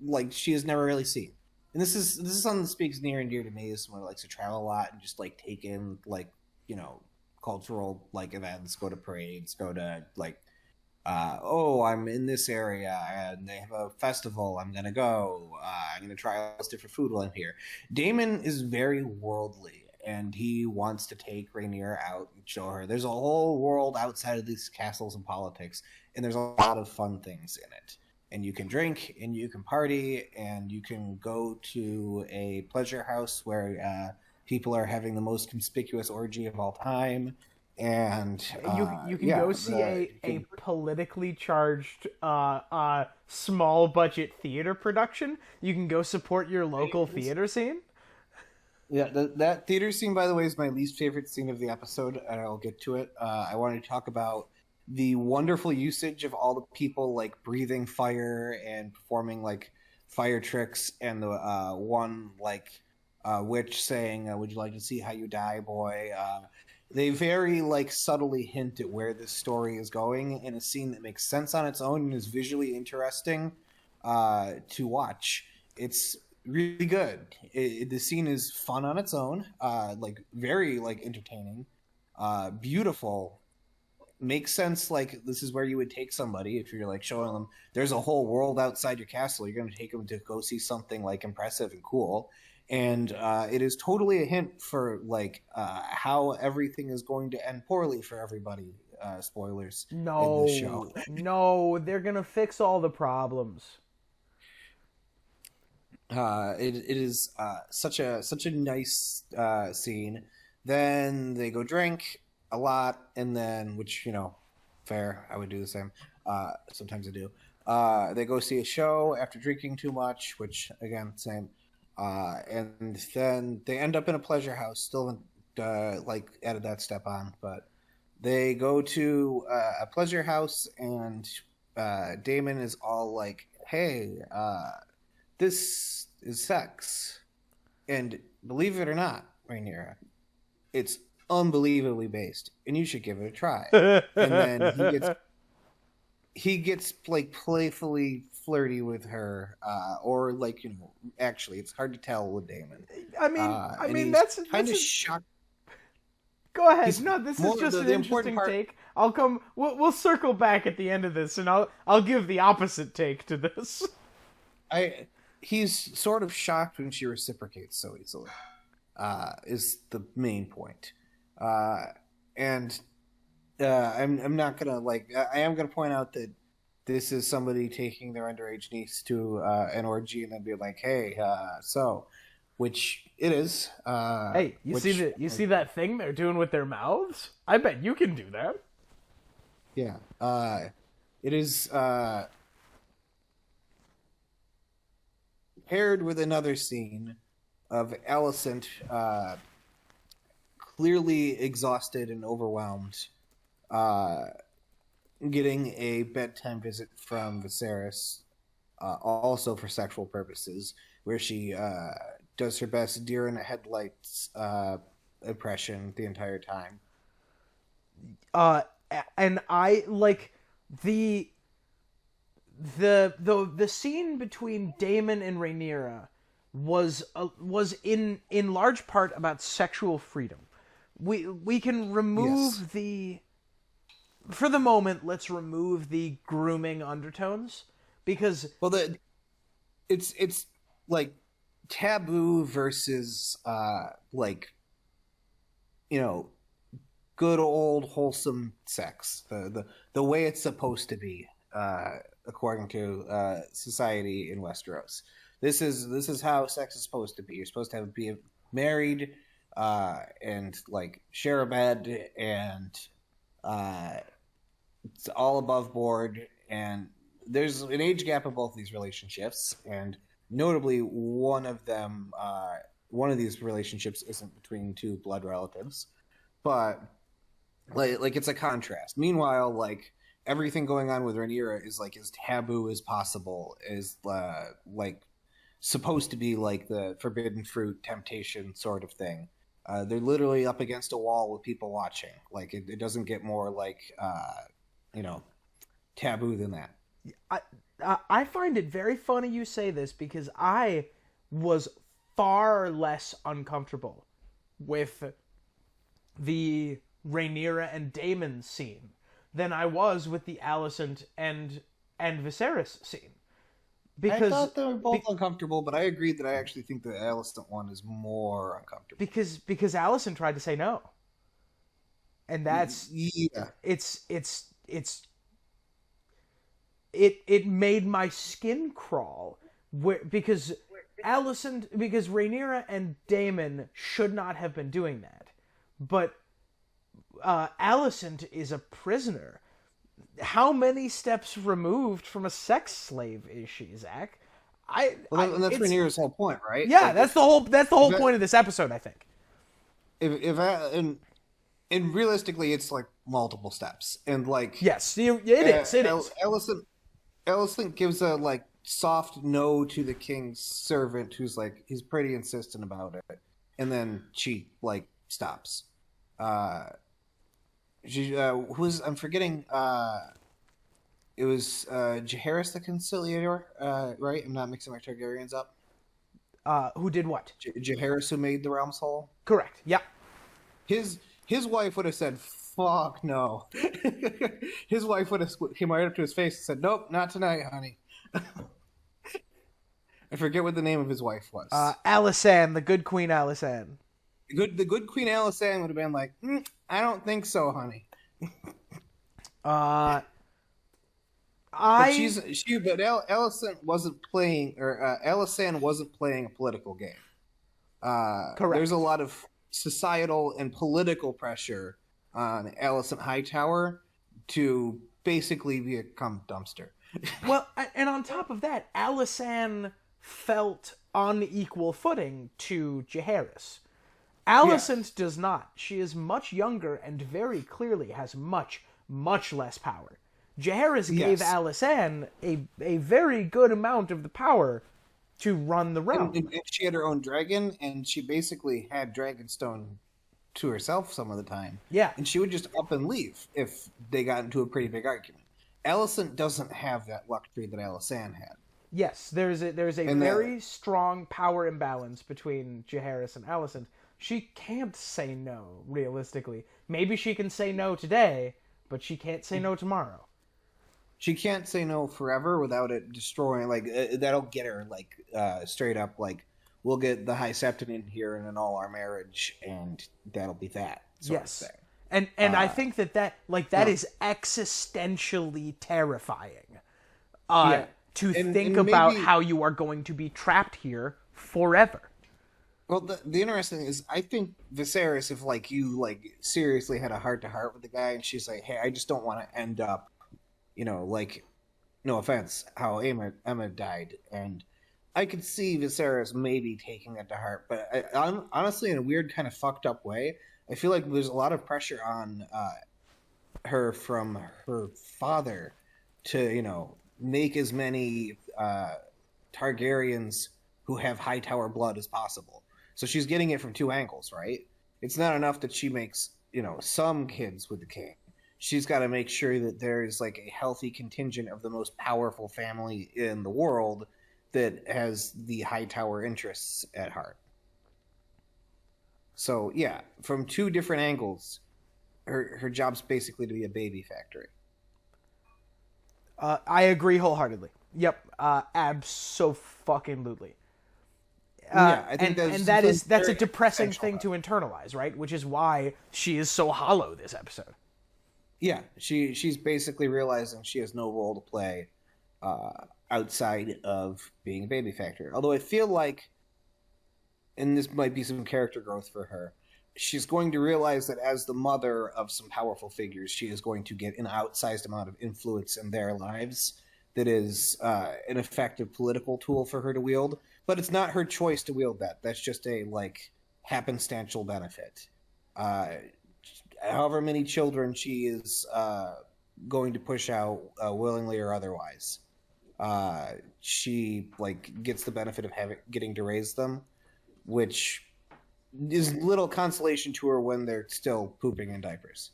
like, she has never really seen. And this is something that speaks near and dear to me as someone who likes to travel a lot and just like take in like, you know, cultural like events, go to parades, go to like, oh, I'm in this area and they have a festival. I'm gonna go. I'm gonna try all this different food while I'm here. Damon is very worldly, and he wants to take Rhaenyra out and show her there's a whole world outside of these castles and politics, and there's a lot of fun things in it. And you can drink, and you can party, and you can go to a pleasure house where people are having the most conspicuous orgy of all time. And You can yeah, go see a politically charged small budget theater production. You can go support your local theater scene. yeah, that theater scene, by the way, is my least favorite scene of the episode, and I'll get to it. I wanted to talk about the wonderful usage of all the people like breathing fire and performing like fire tricks, and the one like witch saying, "Would you like to see how you die, boy?" They very like subtly hint at where this story is going in a scene that makes sense on its own and is visually interesting to watch. It's really good. The scene is fun on its own, like very like entertaining, beautiful. Makes sense. Like this is where you would take somebody if you're like showing them there's a whole world outside your castle. You're going to take them to go see something like impressive and cool, and it is totally a hint for like how everything is going to end poorly for everybody. Spoilers in this show. No, they're gonna fix all the problems. It is such a nice scene. Then they go drink a lot, and then which fair. I would do the same. Sometimes I do. They go see a show after drinking too much, which again same. And then they end up in a pleasure house. Still like added that step on, but they go to a pleasure house, and Damon is all like, "Hey, this is sex," and believe it or not, Rhaenyra, it's unbelievably based, and you should give it a try. And then he gets like playfully flirty with her, or like actually, it's hard to tell with Damon. I And mean he's that's kind of shocked. Go ahead. He's No, this more is just the an important interesting part. take. I'll come. We'll circle back at the end of this, and I'll give the opposite take to this. He's sort of shocked when she reciprocates so easily. Is the main point. And I'm not gonna like. I am gonna point out that this is somebody taking their underage niece to an orgy and then be like, "Hey, so," which it is. Hey, you see that thing they're doing with their mouths? I bet you can do that. Yeah. It is paired with another scene of Alicent clearly exhausted and overwhelmed, getting a bedtime visit from Viserys, also for sexual purposes, where she does her best deer in the headlights impression the entire time. Uh, and I like the the scene between Daemon and Rhaenyra was in large part about sexual freedom. We can remove Yes. the for the moment. Let's remove the grooming undertones because Well, it's like taboo versus like, you know, good old wholesome sex, the way it's supposed to be, according to society in Westeros. This is how sex is supposed to be. You're supposed to be married, and like share a bed, and uh, it's all above board. And there's an age gap in both these relationships, and notably, one of these relationships isn't between two blood relatives, but like it's a contrast. Meanwhile, like everything going on with Rhaenyra is like as taboo as possible, is like supposed to be like the forbidden fruit temptation sort of thing. They're literally up against a wall with people watching. Like it doesn't get more like you know taboo than that. I I find it very funny you say this because I was far less uncomfortable with the Rhaenyra and Daemon scene than I was with the Alicent and Viserys scene. I Because thought they were both uncomfortable, but I agreed that I actually think the Alicent one is more uncomfortable. because Alicent tried to say no. And that's Yeah, it made my skin crawl because Rhaenyra and Daemon should not have been doing that. But Alicent is a prisoner. How many steps removed from a sex slave is she, Zach? well, and that's Rhaenyra's whole point, right? Yeah, Like, that's the whole that- point of this episode, I think. if and realistically, it's like multiple steps, and like Yes, it is. It is. Alicent gives a like soft no to the king's servant, who's like he's pretty insistent about it, and then she like stops. Who's I'm forgetting. It was Jacaris the Conciliator, right? I'm not mixing my Targaryens up. Who did what? Jacaris, who made the realms whole. Correct. Yeah. His wife would have said, "Fuck no." His wife would have came right up to his face and said, "Nope, not tonight, honey." I forget what the name of his wife was. Alysanne, the good Queen Alysanne. The good Queen Alysanne would have been like, "I don't think so, honey." I But Alicent wasn't playing, or Alysanne wasn't playing a political game. Correct. There's a lot of societal and political pressure on Alicent Hightower to basically become dumpster. Well, and on top of that, Alysanne felt on equal footing to Jacaris. Alicent does not. She is much younger and very clearly has much, much less power. Jacaris gave Alysanne a very good amount of the power to run the realm. And she had her own dragon, and she basically had Dragonstone to herself some of the time. Yeah. And she would just up and leave if they got into a pretty big argument. Alicent doesn't have that luxury that Alysanne had. Yes, there's a very strong power imbalance between Jacaris and Alicent. She can't say no, realistically. Maybe she can say no today, but she can't say no tomorrow. She can't say no forever without it destroying, like, that'll get her, like, straight up, like, we'll get the High Septon in here and annul our marriage, and that'll be that sort of thing. And I think that is existentially terrifying. To think about how you are going to be trapped here forever. Well, the interesting thing is, I think Viserys, if like you like seriously had a heart to heart with the guy, and she's like, "Hey, I just don't want to end up, like, no offense, how Emma died," and I could see Viserys maybe taking that to heart, but honestly, in a weird kind of fucked up way, I feel like there's a lot of pressure on her from her father to make as many Targaryens who have Hightower blood as possible. So she's getting it from two angles, right? It's not enough that she makes, some kids with the king. she's got to make sure that there's like a healthy contingent of the most powerful family in the world that has the Hightower interests at heart. So yeah, from two different angles, her job's basically to be a baby factory. I agree wholeheartedly. Yep, abso-fucking-lutely. Yeah, I think that's a depressing thing to internalize, right? Which is why she is so hollow this episode. Yeah, she's basically realizing she has no role to play outside of being a baby factor. Although I feel like, and this might be some character growth for her, she's going to realize that as the mother of some powerful figures, she is going to get an outsized amount of influence in their lives that is an effective political tool for her to wield. But it's not her choice to wield that. That's just a, like, happenstantial benefit. However many children she is going to push out, willingly or otherwise, she, like, gets the benefit of getting to raise them, which is little consolation to her when they're still pooping in diapers.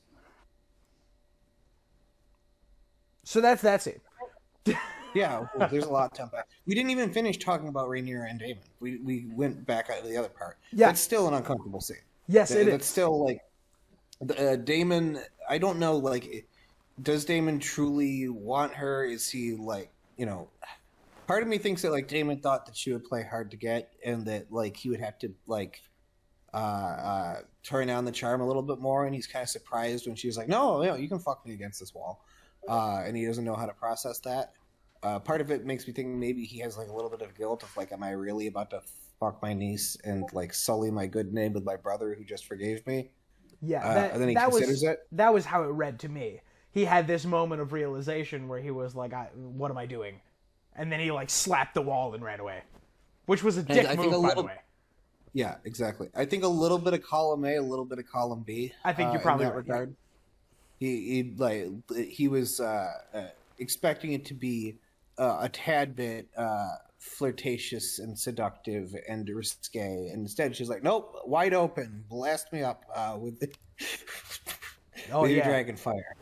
So that's that scene. Yeah, well, there's a lot to unpack. We didn't even finish talking about Rhaenyra and Daemon. We went back out to the other part. Yeah. That's still an uncomfortable scene. Yes, it is. That's still, like, Daemon, I don't know, like, does Daemon truly want her? Is he, like, you know, part of me thinks that, like, Daemon thought that she would play hard to get and that, like, he would have to, like, turn down the charm a little bit more, and he's kind of surprised when she's like, no, you can fuck me against this wall. And he doesn't know how to process that. Part of it makes me think maybe he has, like, a little bit of guilt of, like, am I really about to fuck my niece and, like, sully my good name with my brother who just forgave me? Yeah, and then he considers it. That was how it read to me. He had this moment of realization where he was like, what am I doing? And then he, like, slapped the wall and ran away. Which was a dick move, by the way. Yeah, exactly. I think a little bit of column A, a little bit of column B. I think you're probably in that regard. Yeah. He was expecting it to be a tad bit flirtatious and seductive and risque, and instead she's like, nope, wide open, blast me up with your dragon fire.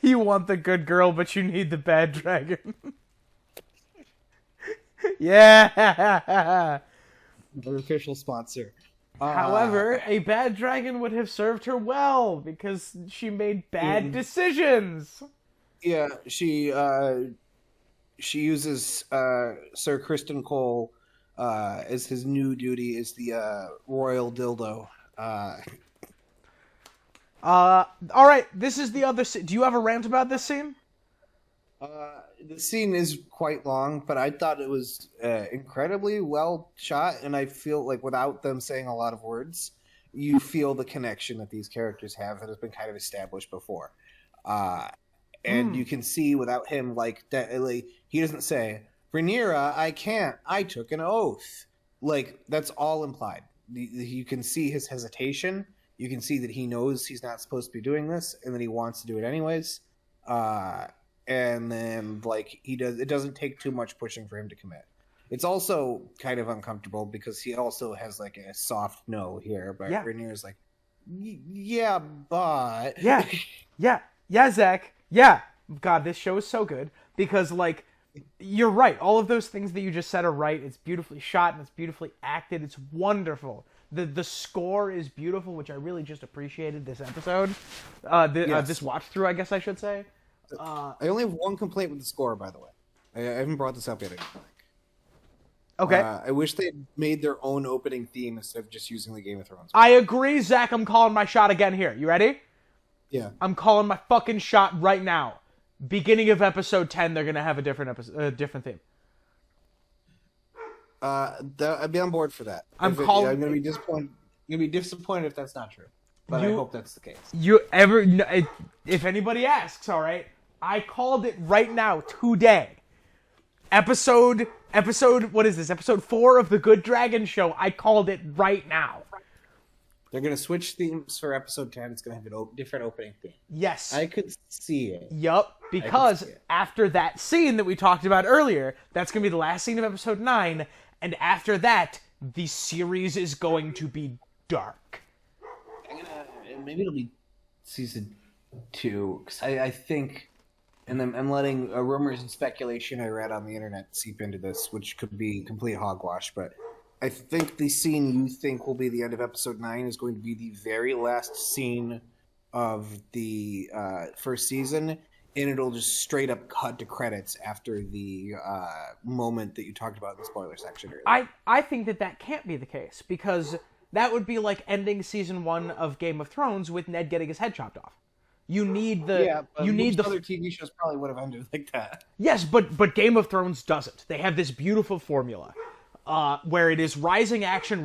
You want the good girl, but you need the bad dragon. Yeah. Our official sponsor. However, a bad dragon would have served her well because she made bad decisions. Yeah, she uses Sir Kristen Cole as his new duty as the royal dildo. All right, this is the other scene. Do you have a rant about this scene? The scene is quite long, but I thought it was incredibly well shot, and I feel like without them saying a lot of words, you feel the connection that these characters have that has been kind of established before. And you can see without him, like, that, like, he doesn't say, Rhaenyra, I can't, I took an oath. Like, that's all implied. You can see his hesitation. You can see that he knows he's not supposed to be doing this, and that he wants to do it anyways. And then, like, it doesn't take too much pushing for him to commit. It's also kind of uncomfortable because he also has, like, a soft no here, but Rhaenyra's like, yeah, but... Yeah, Zach. Yeah. God, this show is so good because, like, you're right. All of those things that you just said are right. It's beautifully shot and it's beautifully acted. It's wonderful. The score is beautiful, which I really just appreciated this episode. This watch through, I guess I should say. I only have one complaint with the score, by the way. I haven't brought this up yet. Okay. I wish they had made their own opening theme instead of just using the Game of Thrones. I agree, Zach. I'm calling my shot again here. You ready? Yeah. I'm calling my fucking shot right now. Beginning of episode 10, they're going to have a different theme. I'd be on board for that. I'm going to be disappointed. I'm going to be disappointed if that's not true. But I hope that's the case. If anybody asks, all right, I called it right now, today. Episode, what is this? Episode 4 of The Good Dragon Show. I called it right now. They're going to switch themes for episode 10. It's going to have a different opening theme. Yes. I could see it. Yup, because after that scene that we talked about earlier, that's going to be the last scene of episode 9, and after that, the series is going to be dark. Maybe it'll be season 2, because I think, and I'm letting rumors and speculation I read on the internet seep into this, which could be complete hogwash, but I think the scene you think will be the end of episode 9 is going to be the very last scene of the first season, and it'll just straight up cut to credits after the moment that you talked about in the spoiler section earlier. I think that can't be the case, because that would be like ending season 1 of Game of Thrones with Ned getting his head chopped off. You need the other TV shows probably would have ended like that. Yes, but Game of Thrones doesn't. They have this beautiful formula where it is rising action,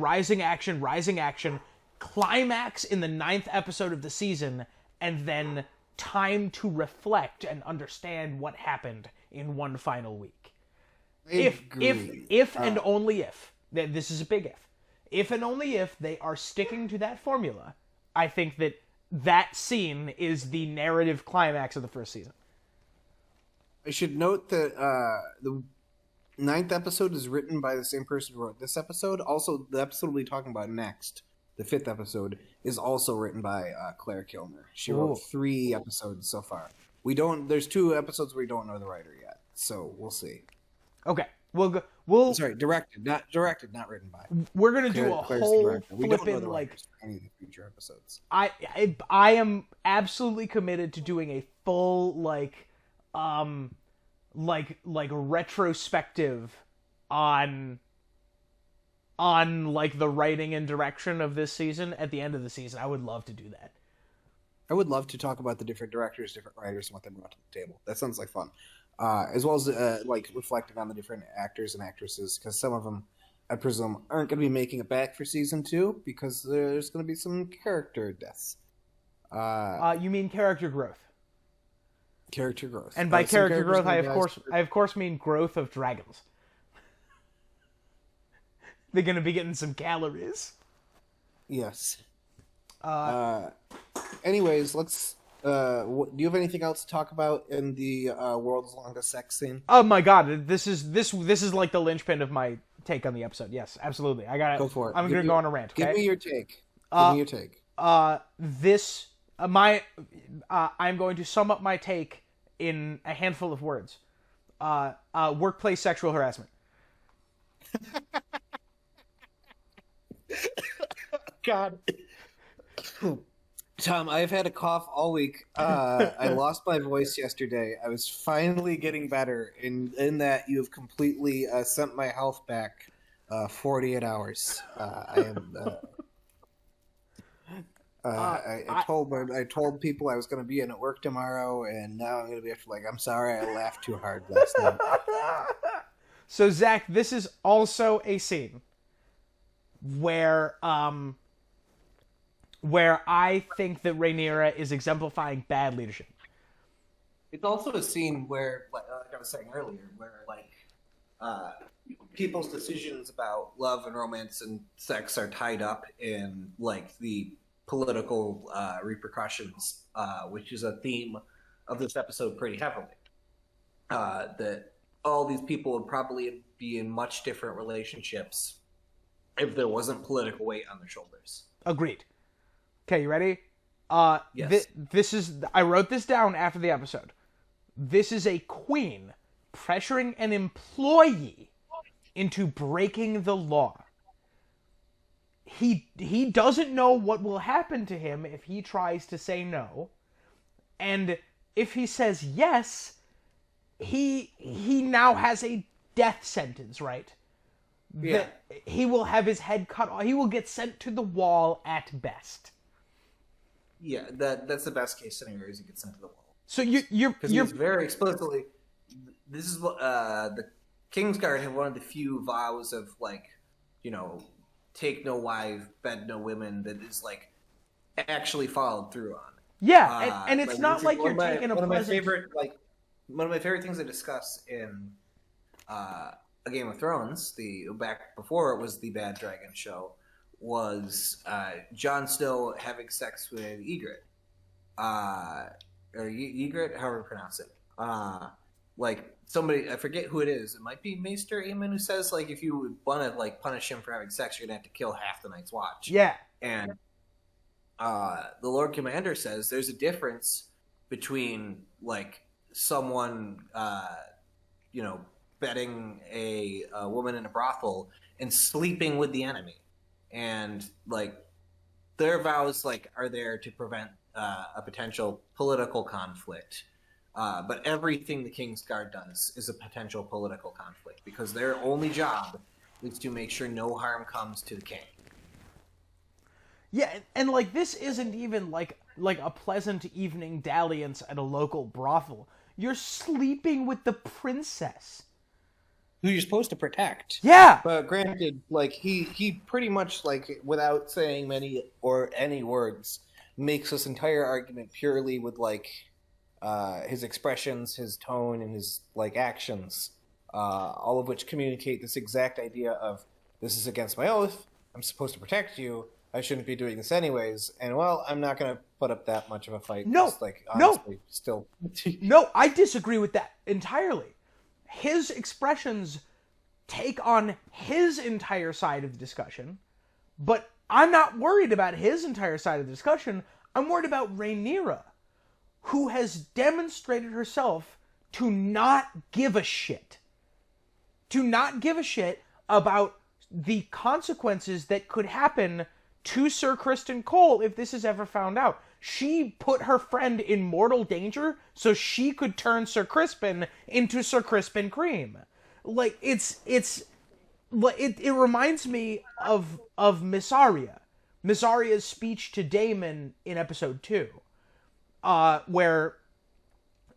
climax in the 9th episode of the season, and then time to reflect and understand what happened in one final week. If and only if, this is a big if and only if they are sticking to that formula, I think that scene is the narrative climax of the first season. I should note that the 9th episode is written by the same person who wrote this episode. Also, the episode we'll be talking about next, the 5th episode, is also written by Claire Kilner. She wrote 3 episodes so far. There's 2 episodes where we don't know the writer yet, so we'll see. Okay. We'll sorry, directed, not written by. We're gonna do a whole flippin' like any of the future episodes. I am absolutely committed to doing a full like retrospective on like the writing and direction of this season at the end of the season. I would love to do that. I would love to talk about the different directors, different writers, and what they brought to the table. That sounds like fun. As well as like reflecting on the different actors and actresses, because some of them, I presume, aren't going to be making it back for season 2 because there's going to be some character deaths. You mean character growth? Character growth. And by character growth, I of course mean growth of dragons. They're going to be getting some calories. Yes. Anyways, let's. Do you have anything else to talk about in the world's longest sex scene? Oh my god, this is like the linchpin of my take on the episode. Yes, absolutely. I got it. Go for it. I'm gonna go on a rant. Okay? Give me your take. Give me your take. I'm going to sum up my take in a handful of words. Workplace sexual harassment. God. Tom, I've had a cough all week. I lost my voice yesterday. I was finally getting better. In that, you have completely sent my health back 48 hours. I told people I was going to be in at work tomorrow, and now I'm going to be like, I'm sorry, I laughed too hard last night. So, Zach, this is also a scene where I think that Rhaenyra is exemplifying bad leadership. It's also a scene where, like I was saying earlier, where people's decisions about love and romance and sex are tied up in like the political repercussions, which is a theme of this episode pretty heavily. That all these people would probably be in much different relationships if there wasn't political weight on their shoulders. Agreed. Okay, you ready? Yes. I wrote this down after the episode. This is a queen pressuring an employee into breaking the law. He doesn't know what will happen to him if he tries to say no. And if he says yes, he now has a death sentence, right? Yeah. That he will have his head cut off. He will get sent to the wall at best. Yeah, that's the best case scenario, is he gets sent to the wall. So you're very explicitly. This is what the Kingsguard have one of the few vows of take no wife, bed no women, that is actually followed through on. Yeah, and it's not like you're taking a pleasant. One of my favorite things to discuss in A Game of Thrones, back before it was the Bad Dragon show, was Jon Snow having sex with Ygritte. Or Ygritte, however you pronounce it. like somebody, I forget who it is. It might be Maester Aemon who says like if you want to like punish him for having sex, you're gonna have to kill half the Night's Watch. Yeah. And the Lord Commander says there's a difference between like someone betting a woman in a brothel and sleeping with the enemy, and like their vows like are there to prevent a potential political conflict. But everything the Kingsguard does is a potential political conflict because their only job is to make sure no harm comes to the king. Yeah, and like this isn't even like a pleasant evening dalliance at a local brothel. You're sleeping with the princess, who you're supposed to protect. Yeah. But granted, like he pretty much like without saying many or any words makes this entire argument purely with like his expressions, his tone, and his like actions, all of which communicate this exact idea of this is against my oath. I'm supposed to protect you. I shouldn't be doing this anyways. And well, I'm not going to put up that much of a fight. No, just, like, honestly, still. No, I disagree with that entirely. His expressions take on his entire side of the discussion, but I'm not worried about his entire side of the discussion. I'm worried about Rhaenyra, who has demonstrated herself to not give a shit. To not give a shit about the consequences that could happen to Sir Criston Cole if this is ever found out. She put her friend in mortal danger so she could turn Sir Crispin into Sir Crispin Cream. Like, it reminds me of Mysaria. Mysaria's speech to Daemon in episode 2. Where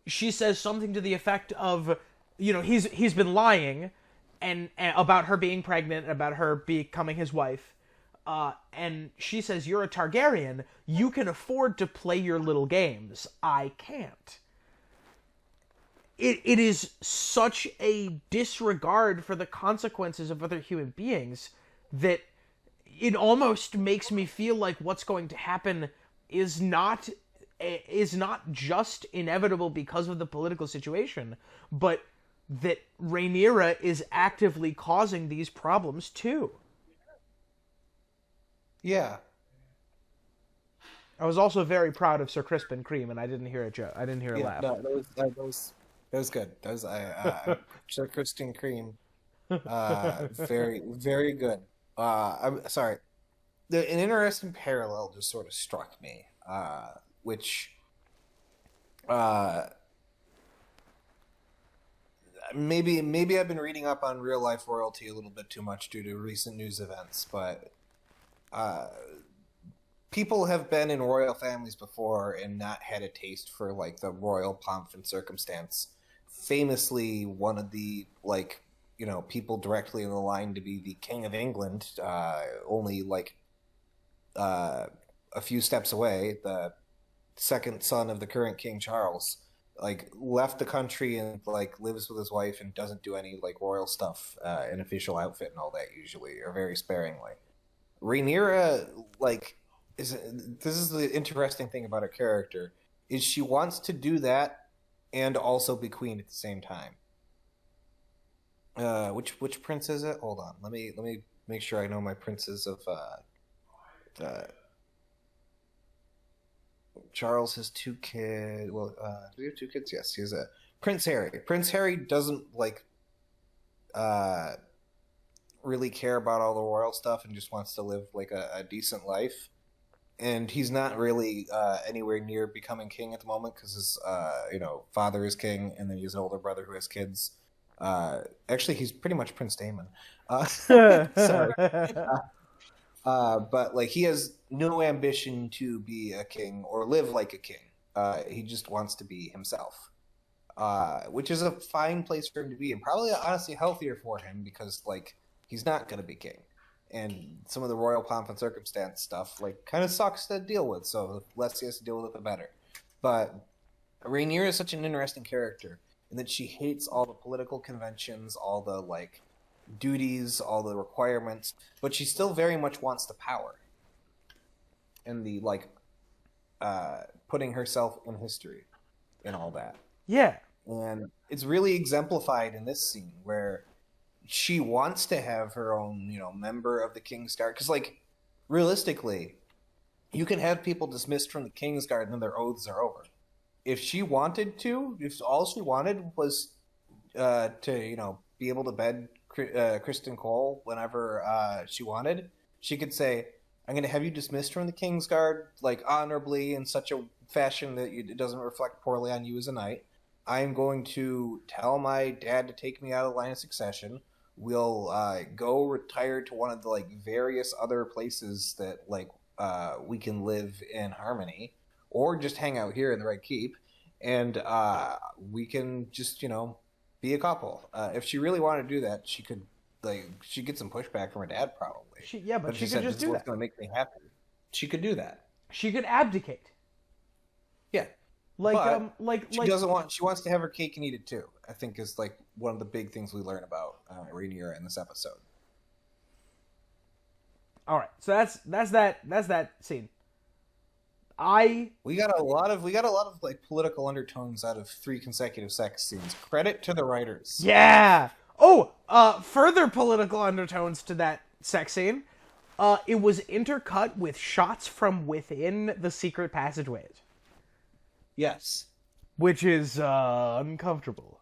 she says something to the effect of, he's been lying and about her being pregnant, about her becoming his wife. And she says, you're a Targaryen. You can afford to play your little games. I can't. It is such a disregard for the consequences of other human beings that it almost makes me feel like what's going to happen is not just inevitable because of the political situation, but that Rhaenyra is actively causing these problems too. Yeah. I was also very proud of Sir Crispin Cream, and I didn't hear a joke. I didn't hear a laugh. No, that was good. That was Sir Crispin Cream. Very, very good. I'm sorry. An interesting parallel just sort of struck me, which maybe I've been reading up on real life royalty a little bit too much due to recent news events, but people have been in royal families before and not had a taste for like the royal pomp and circumstance. Famously, one of the people directly in the line to be the King of England, only like a few steps away, the second son of the current King Charles, like left the country and like lives with his wife and doesn't do any like royal stuff in official outfit and all that usually, or very sparingly. Rhaenyra, this is the interesting thing about her character, is she wants to do that and also be queen at the same time. Which prince is it? Hold on, let me make sure I know my princes of. Charles has 2 kids. Well, do we have 2 kids? Yes, he has a Prince Harry. Prince Harry doesn't really care about all the royal stuff and just wants to live like a decent life. And he's not really anywhere near becoming king at the moment because his father is king, and then he has an older brother who has kids. Actually, he's pretty much Prince Daemon. Sorry. But like he has no ambition to be a king or live like a king. He just wants to be himself, which is a fine place for him to be, and probably honestly healthier for him because like he's not going to be king, and some of the royal pomp and circumstance stuff like kind of sucks to deal with. So the less he has to deal with it, the better. But Rhaenyra is such an interesting character in that she hates all the political conventions, all the like duties, all the requirements, but she still very much wants the power and the putting herself in history and all that. Yeah. And it's really exemplified in this scene where she wants to have her own, member of the Kingsguard. Because, like, realistically, you can have people dismissed from the Kingsguard and then their oaths are over. If she wanted to, if all she wanted was to, be able to bed Kristen Cole whenever she wanted, she could say, I'm going to have you dismissed from the Kingsguard, like, honorably in such a fashion that it doesn't reflect poorly on you as a knight. I'm going to tell my dad to take me out of the line of succession. We'll go retire to one of the, like, various other places that, like, we can live in harmony, or just hang out here in the Red Keep, and we can just, be a couple. If she really wanted to do that, she could, like, she'd get some pushback from her dad, probably. But she could said, just do what's that. going to make me happy. She could do that. She could abdicate. Yeah. She doesn't want. She wants to have her cake and eat it too. I think is like one of the big things we learn about Rhaenyra in this episode. All right, so that's that scene. We got a lot of like political undertones out of 3 consecutive sex scenes. Credit to the writers. Yeah. Oh, further political undertones to that sex scene. It was intercut with shots from within the secret passageways. Yes. Which is uncomfortable.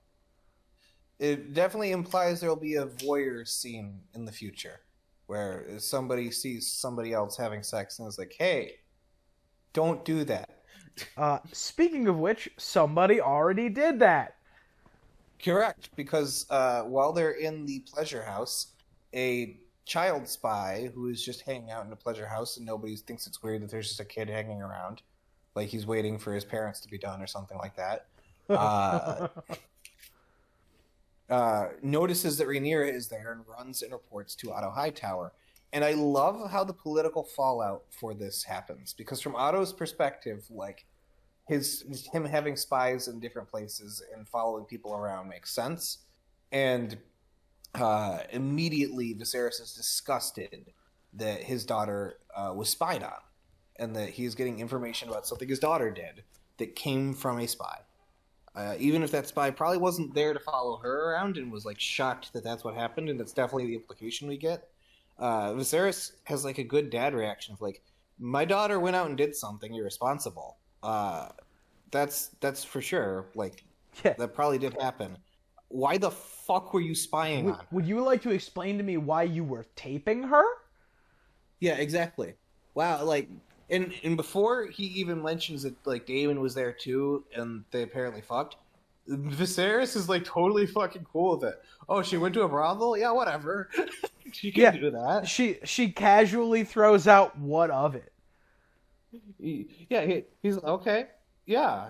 It definitely implies there'll be a voyeur scene in the future where somebody sees somebody else having sex and is like, hey, don't do that. Speaking of which, somebody already did that. Correct, because while they're in the pleasure house, a child spy who is just hanging out in the pleasure house and nobody thinks it's weird that there's just a kid hanging around. Like he's waiting for his parents to be done or something like that. Notices that Rhaenyra is there and runs and reports to Otto Hightower. And I love how the political fallout for this happens. Because from Otto's perspective, like him having spies in different places and following people around makes sense. And immediately Viserys is disgusted that his daughter was spied on. And that he's getting information about something his daughter did that came from a spy. Even if that spy probably wasn't there to follow her around and was like shocked that that's what happened, and that's definitely the implication we get. Viserys has like a good dad reaction of like, my daughter went out and did something irresponsible. That's for sure. Like, yeah. That probably did happen. Why the fuck were you spying on her? Would you like to explain to me why you were taping her? Yeah, exactly. Wow, like... And before he even mentions that like Daemon was there too, and they apparently fucked, Viserys is like totally fucking cool with it. Oh, she went to a brothel? Yeah, whatever. She can do that. She casually throws out what of it. Yeah, he's okay. Yeah,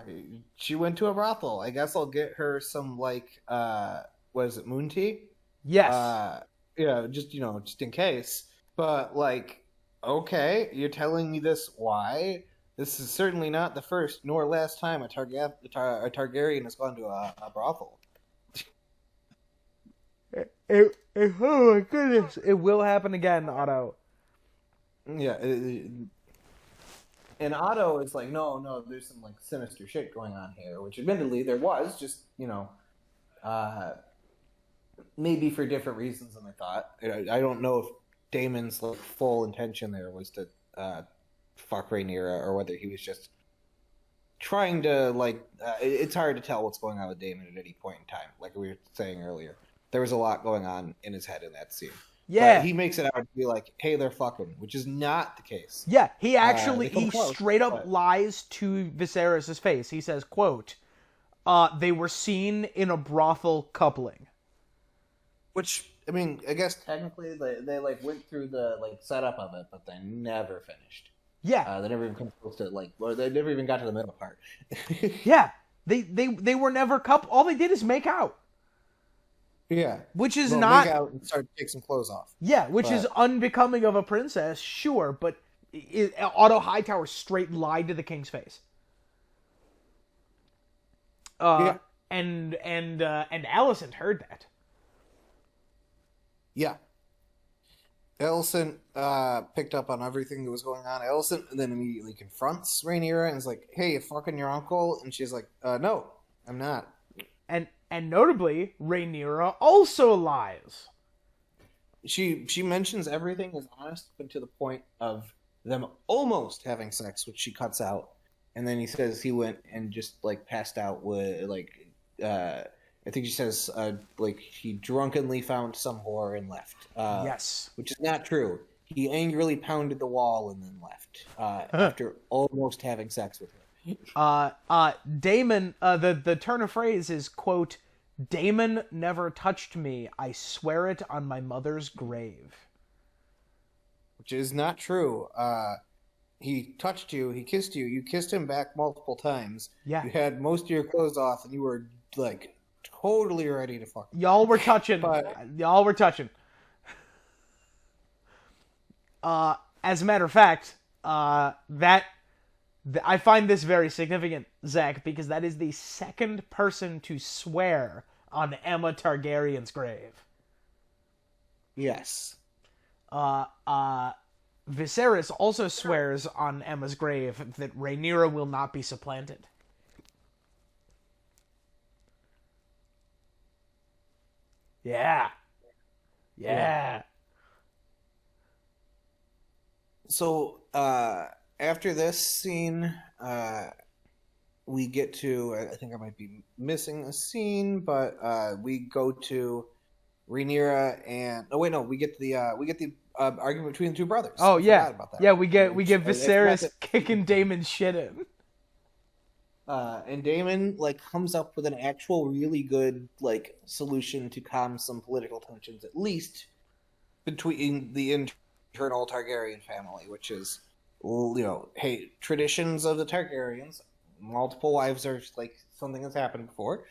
she went to a brothel. I guess I'll get her some like what is it, moon tea? Yes. Just in case. But like. Okay, you're telling me this. Why? This is certainly not the first nor last time a Targaryen has gone to a brothel. Oh my goodness! It will happen again, Otto. Yeah, and Otto is like, no, there's some like sinister shit going on here, which admittedly there was, just maybe for different reasons than I thought. I don't know if Daemon's like full intention there was to fuck Rhaenyra, or whether he was just trying to like. It's hard to tell what's going on with Daemon at any point in time. Like we were saying earlier, there was a lot going on in his head in that scene. Yeah, but he makes it out to be like, "Hey, they're fucking," which is not the case. Yeah, he actually straight up lies to Viserys' face. He says, "Quote: they were seen in a brothel coupling." Which. I mean, I guess technically they like went through the like setup of it, but they never finished. Yeah, they never even come close to or they never even got to the middle part. Yeah, they were never couple. All they did is make out. Yeah, which is not make out and start to take some clothes off. Yeah, which is unbecoming of a princess, sure, but Otto Hightower straight lied to the king's face. And Alicent heard that. Yeah. Alicent picked up on everything that was going on. Alicent then immediately confronts Rhaenyra and is like, "Hey, you fucking your uncle?" And she's like, "No, I'm not." And And notably, Rhaenyra also lies. She mentions everything is honest, but to the point of them almost having sex, which she cuts out. And then he says he went and just like passed out with like I think she says like he drunkenly found some whore and left. Yes, which is not true. He angrily pounded the wall and then left after almost having sex with her. Daemon. The turn of phrase is, quote, "Daemon never touched me. I swear it on my mother's grave." Which is not true. He touched you. He kissed you. You kissed him back multiple times. Yeah. You had most of your clothes off, and you were like totally ready to fuck. Y'all were touching. Y'all were touching. As a matter of fact, I find this very significant, Zach, because that is the second person to swear on Aemma Targaryen's grave. Yes. Viserys also swears on Aemma's grave that Rhaenyra will not be supplanted. Yeah. So, after this scene, we get to, I think I might be missing a scene, but we go to Rhaenyra and we get the argument between the two brothers. Oh yeah, about that. Yeah. We get Viserys kicking Daemon's shit in. And Daemon like comes up with an actual really good like solution to calm some political tensions, at least between the internal Targaryen family, which is, hey, traditions of the Targaryens. Multiple wives are like something that's happened before.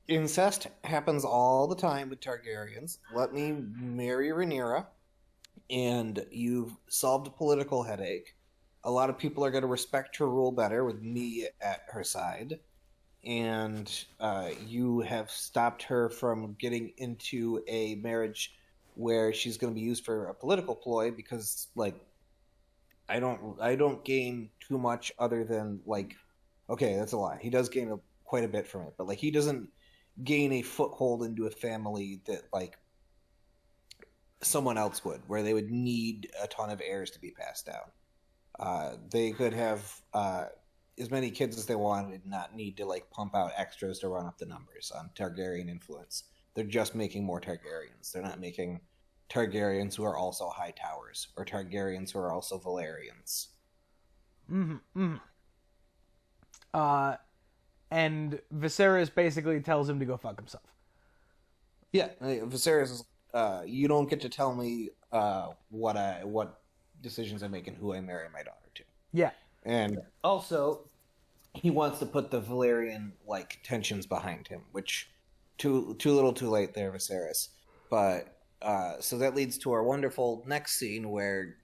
Incest happens all the time with Targaryens. Let me marry Rhaenyra, and you've solved a political headache. A lot of people are going to respect her rule better with me at her side. And you have stopped her from getting into a marriage where she's going to be used for a political ploy, because, like, I don't gain too much other than, like, okay, that's a lie. He does gain quite a bit from it, but, like, he doesn't gain a foothold into a family that, like, someone else would, where they would need a ton of heirs to be passed down. They could have as many kids as they wanted and not need to like pump out extras to run up the numbers on Targaryen influence. They're just making more Targaryens. They're not making Targaryens who are also High Towers or Targaryens who are also Valerians. And Viserys basically tells him to go fuck himself. Yeah, Viserys is, you don't get to tell me what decisions I make and who I marry my daughter to. Yeah. And also, he wants to put the Valerian like tensions behind him, which too little too late there, Viserys. But so that leads to our wonderful next scene where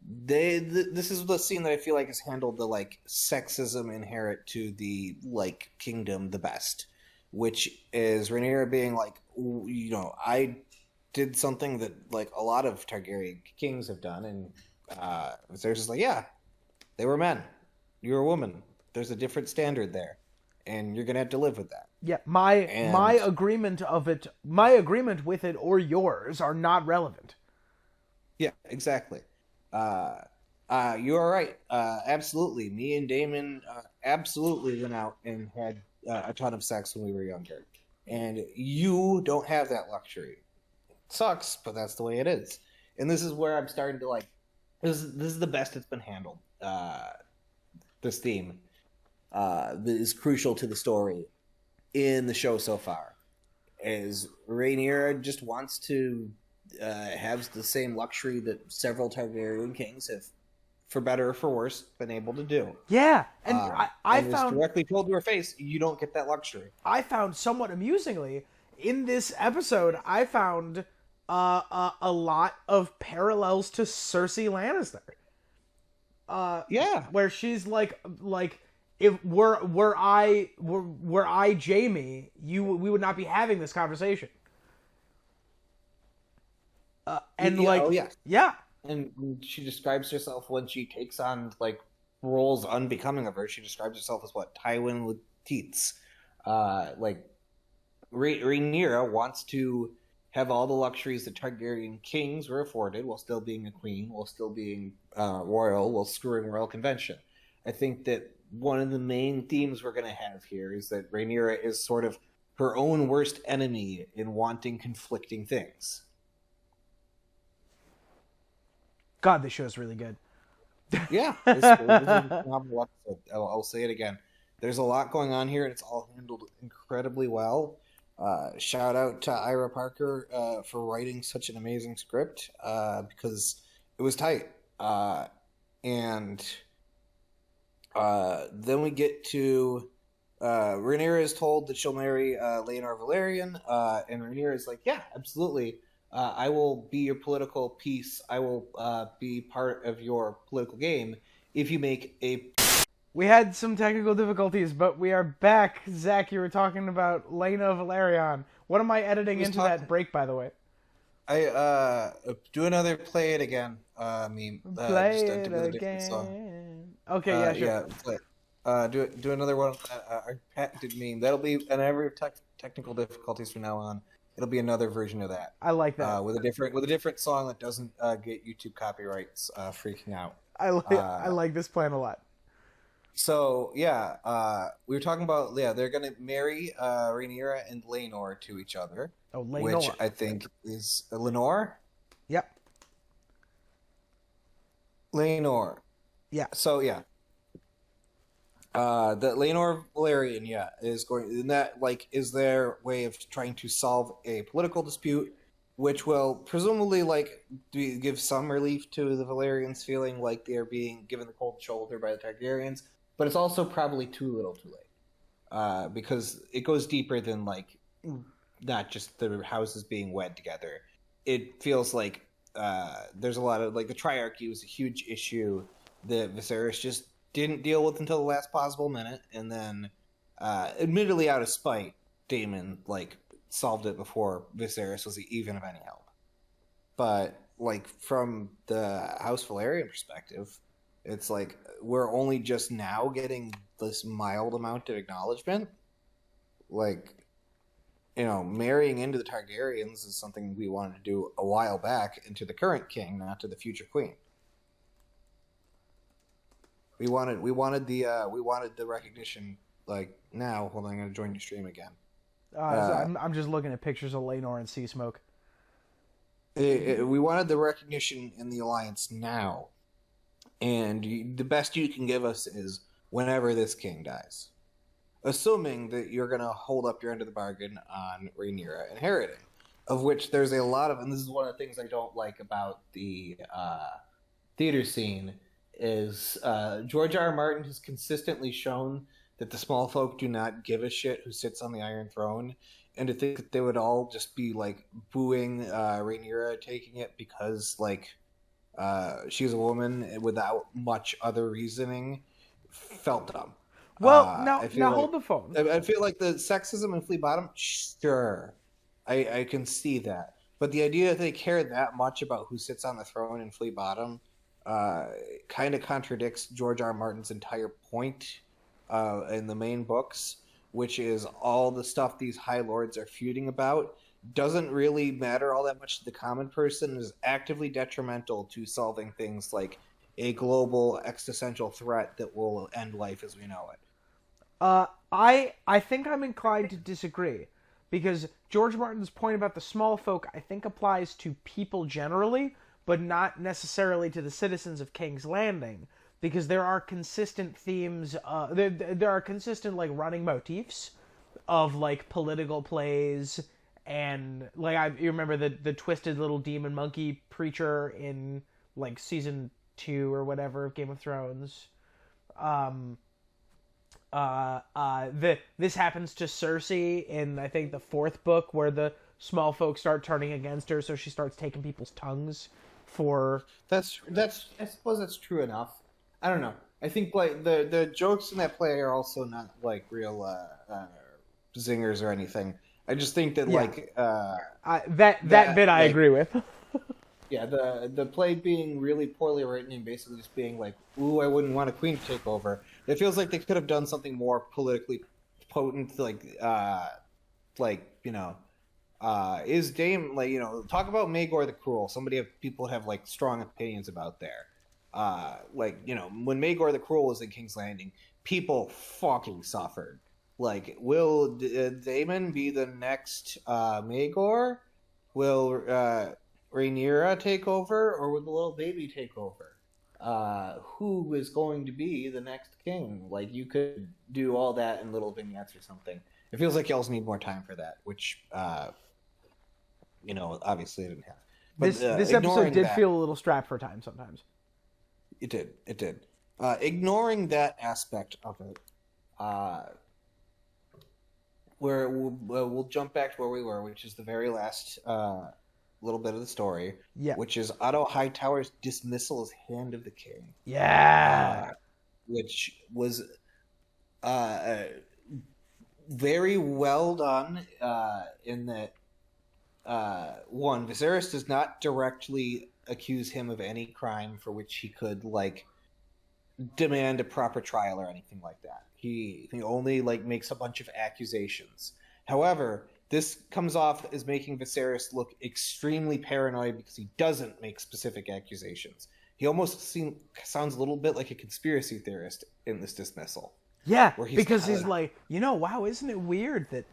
this is the scene that I feel like has handled the like sexism inherent to the like kingdom the best, which is Rhaenyra being like, I did something that like a lot of Targaryen kings have done, and Viserys is like, yeah, they were men, you're a woman. There's a different standard there, and you're gonna have to live with that. Yeah, my agreement with it or yours are not relevant. Yeah, exactly. You are right. Absolutely. Me and Daemon absolutely went out and had a ton of sex when we were younger, and you don't have that luxury. Sucks, but that's the way it is. And this is where I'm starting to like, this is the best it's been handled. This theme that is crucial to the story in the show so far, is Rhaenyra just wants to have the same luxury that several Targaryen kings have, for better or for worse, been able to do. Yeah, and I found found directly told to her face, you don't get that luxury. I found somewhat amusingly in this episode, I found a lot of parallels to Cersei Lannister. Yeah, where she's like if were I Jaime, we would not be having this conversation. And yeah, like, oh yeah, yeah, and she describes herself when she takes on like roles unbecoming of her. She describes herself as what, Tywin with teats. like Rhaenyra wants to have all the luxuries that Targaryen kings were afforded while still being a queen, while still being royal, while screwing royal convention. I think that one of the main themes we're going to have here is that Rhaenyra is sort of her own worst enemy in wanting conflicting things. God, this show's really good. Yeah, this is a phenomenal episode. I'll say it again. There's a lot going on here, and it's all handled incredibly well. Shout out to Ira Parker for writing such an amazing script because it was tight. And then we get to Rhaenyra is told that she'll marry Laenor Velaryon, and Rhaenyra is like, yeah, absolutely. I will be your political piece. I will be part of your political game if you make a... We had some technical difficulties, but we are back. Zach, you were talking about Laenor Velaryon. What am I editing into that break, by the way? I do another play it again meme. Play it again. Okay, yeah, sure. Yeah, do another one of that our patented meme. That'll be, and every technical difficulties from now on, it'll be another version of that. I like that. With a different song that doesn't get YouTube copyrights freaking out. I like this plan a lot. So yeah, we were talking about they're gonna marry Rhaenyra and Laenor to each other. Oh, Laenor. Which I think is Lenore. Yep. Laenor. Yeah. So yeah. That Laenor Velaryon, is going, and that is their way of trying to solve a political dispute, which will presumably give some relief to the Velaryons feeling like they're being given the cold shoulder by the Targaryens, but it's also probably too little, too late, because it goes deeper than not just the houses being wed together. It feels like there's a lot of the triarchy was a huge issue that Viserys just didn't deal with until the last possible minute, and then, admittedly out of spite, Daemon solved it before Viserys was even of any help. But from the House Velaryon perspective, it's we're only just now getting this mild amount of acknowledgement. Marrying into the Targaryens is something we wanted to do a while back, and to the current king, not to the future queen. We wanted the recognition now. Hold on, I'm gonna join your stream again. I'm just looking at pictures of Laenor and Sea Smoke. We wanted the recognition in the alliance now, and the best you can give us is whenever this king dies, assuming that you're gonna hold up your end of the bargain on Rhaenyra inheriting, of which there's a lot of, and this is one of the things I don't like about the theater scene. Is George R. R. Martin has consistently shown that the small folk do not give a shit who sits on the Iron Throne, and to think that they would all just be booing Rhaenyra taking it because she's a woman without much other reasoning felt dumb. Well, now hold the phone. I feel like the sexism in Flea Bottom, sure, I can see that, but the idea that they care that much about who sits on the throne in Flea Bottom kind of contradicts George R. R. Martin's entire point in the main books, which is all the stuff these High Lords are feuding about doesn't really matter all that much to the common person, is actively detrimental to solving things like a global existential threat that will end life as we know it. I think I'm inclined to disagree, because George Martin's point about the small folk I think applies to people generally, but not necessarily to the citizens of King's Landing, because there are consistent themes, there are consistent running motifs of political plays, and you remember the twisted little demon monkey preacher in season 2 or whatever of Game of Thrones. This happens to Cersei in I think the 4th book, where the small folk start turning against her, so she starts taking people's tongues. That's I suppose that's true enough. I don't know. I think the jokes in that play are also not real zingers or anything. I just think that that bit I agree with. Yeah, the play being really poorly written and basically just being ooh, I wouldn't want a queen to take over. It feels like they could have done something more politically potent, is Dame, talk about Maegor the Cruel. People have like strong opinions about there. When Maegor the Cruel was in King's Landing, people fucking suffered. Like, will Daemon be the next Maegor? Will Rhaenyra take over, or will the little baby take over? Who is going to be the next king? Like, you could do all that in little vignettes or something. It feels like y'all need more time for that, which, obviously I didn't have. But, this episode did feel a little strapped for time sometimes. It did. Ignoring that aspect of it, where we'll jump back to where we were, which is the very last little bit of the story, which is Otto Hightower's dismissal as Hand of the King. Yeah, which was very well done. In that, one, Viserys does not directly accuse him of any crime for which he could demand a proper trial or anything like that. He only makes a bunch of accusations. However, this comes off as making Viserys look extremely paranoid because he doesn't make specific accusations. He almost sounds a little bit like a conspiracy theorist in this dismissal. Yeah, because he's like, wow, isn't it weird that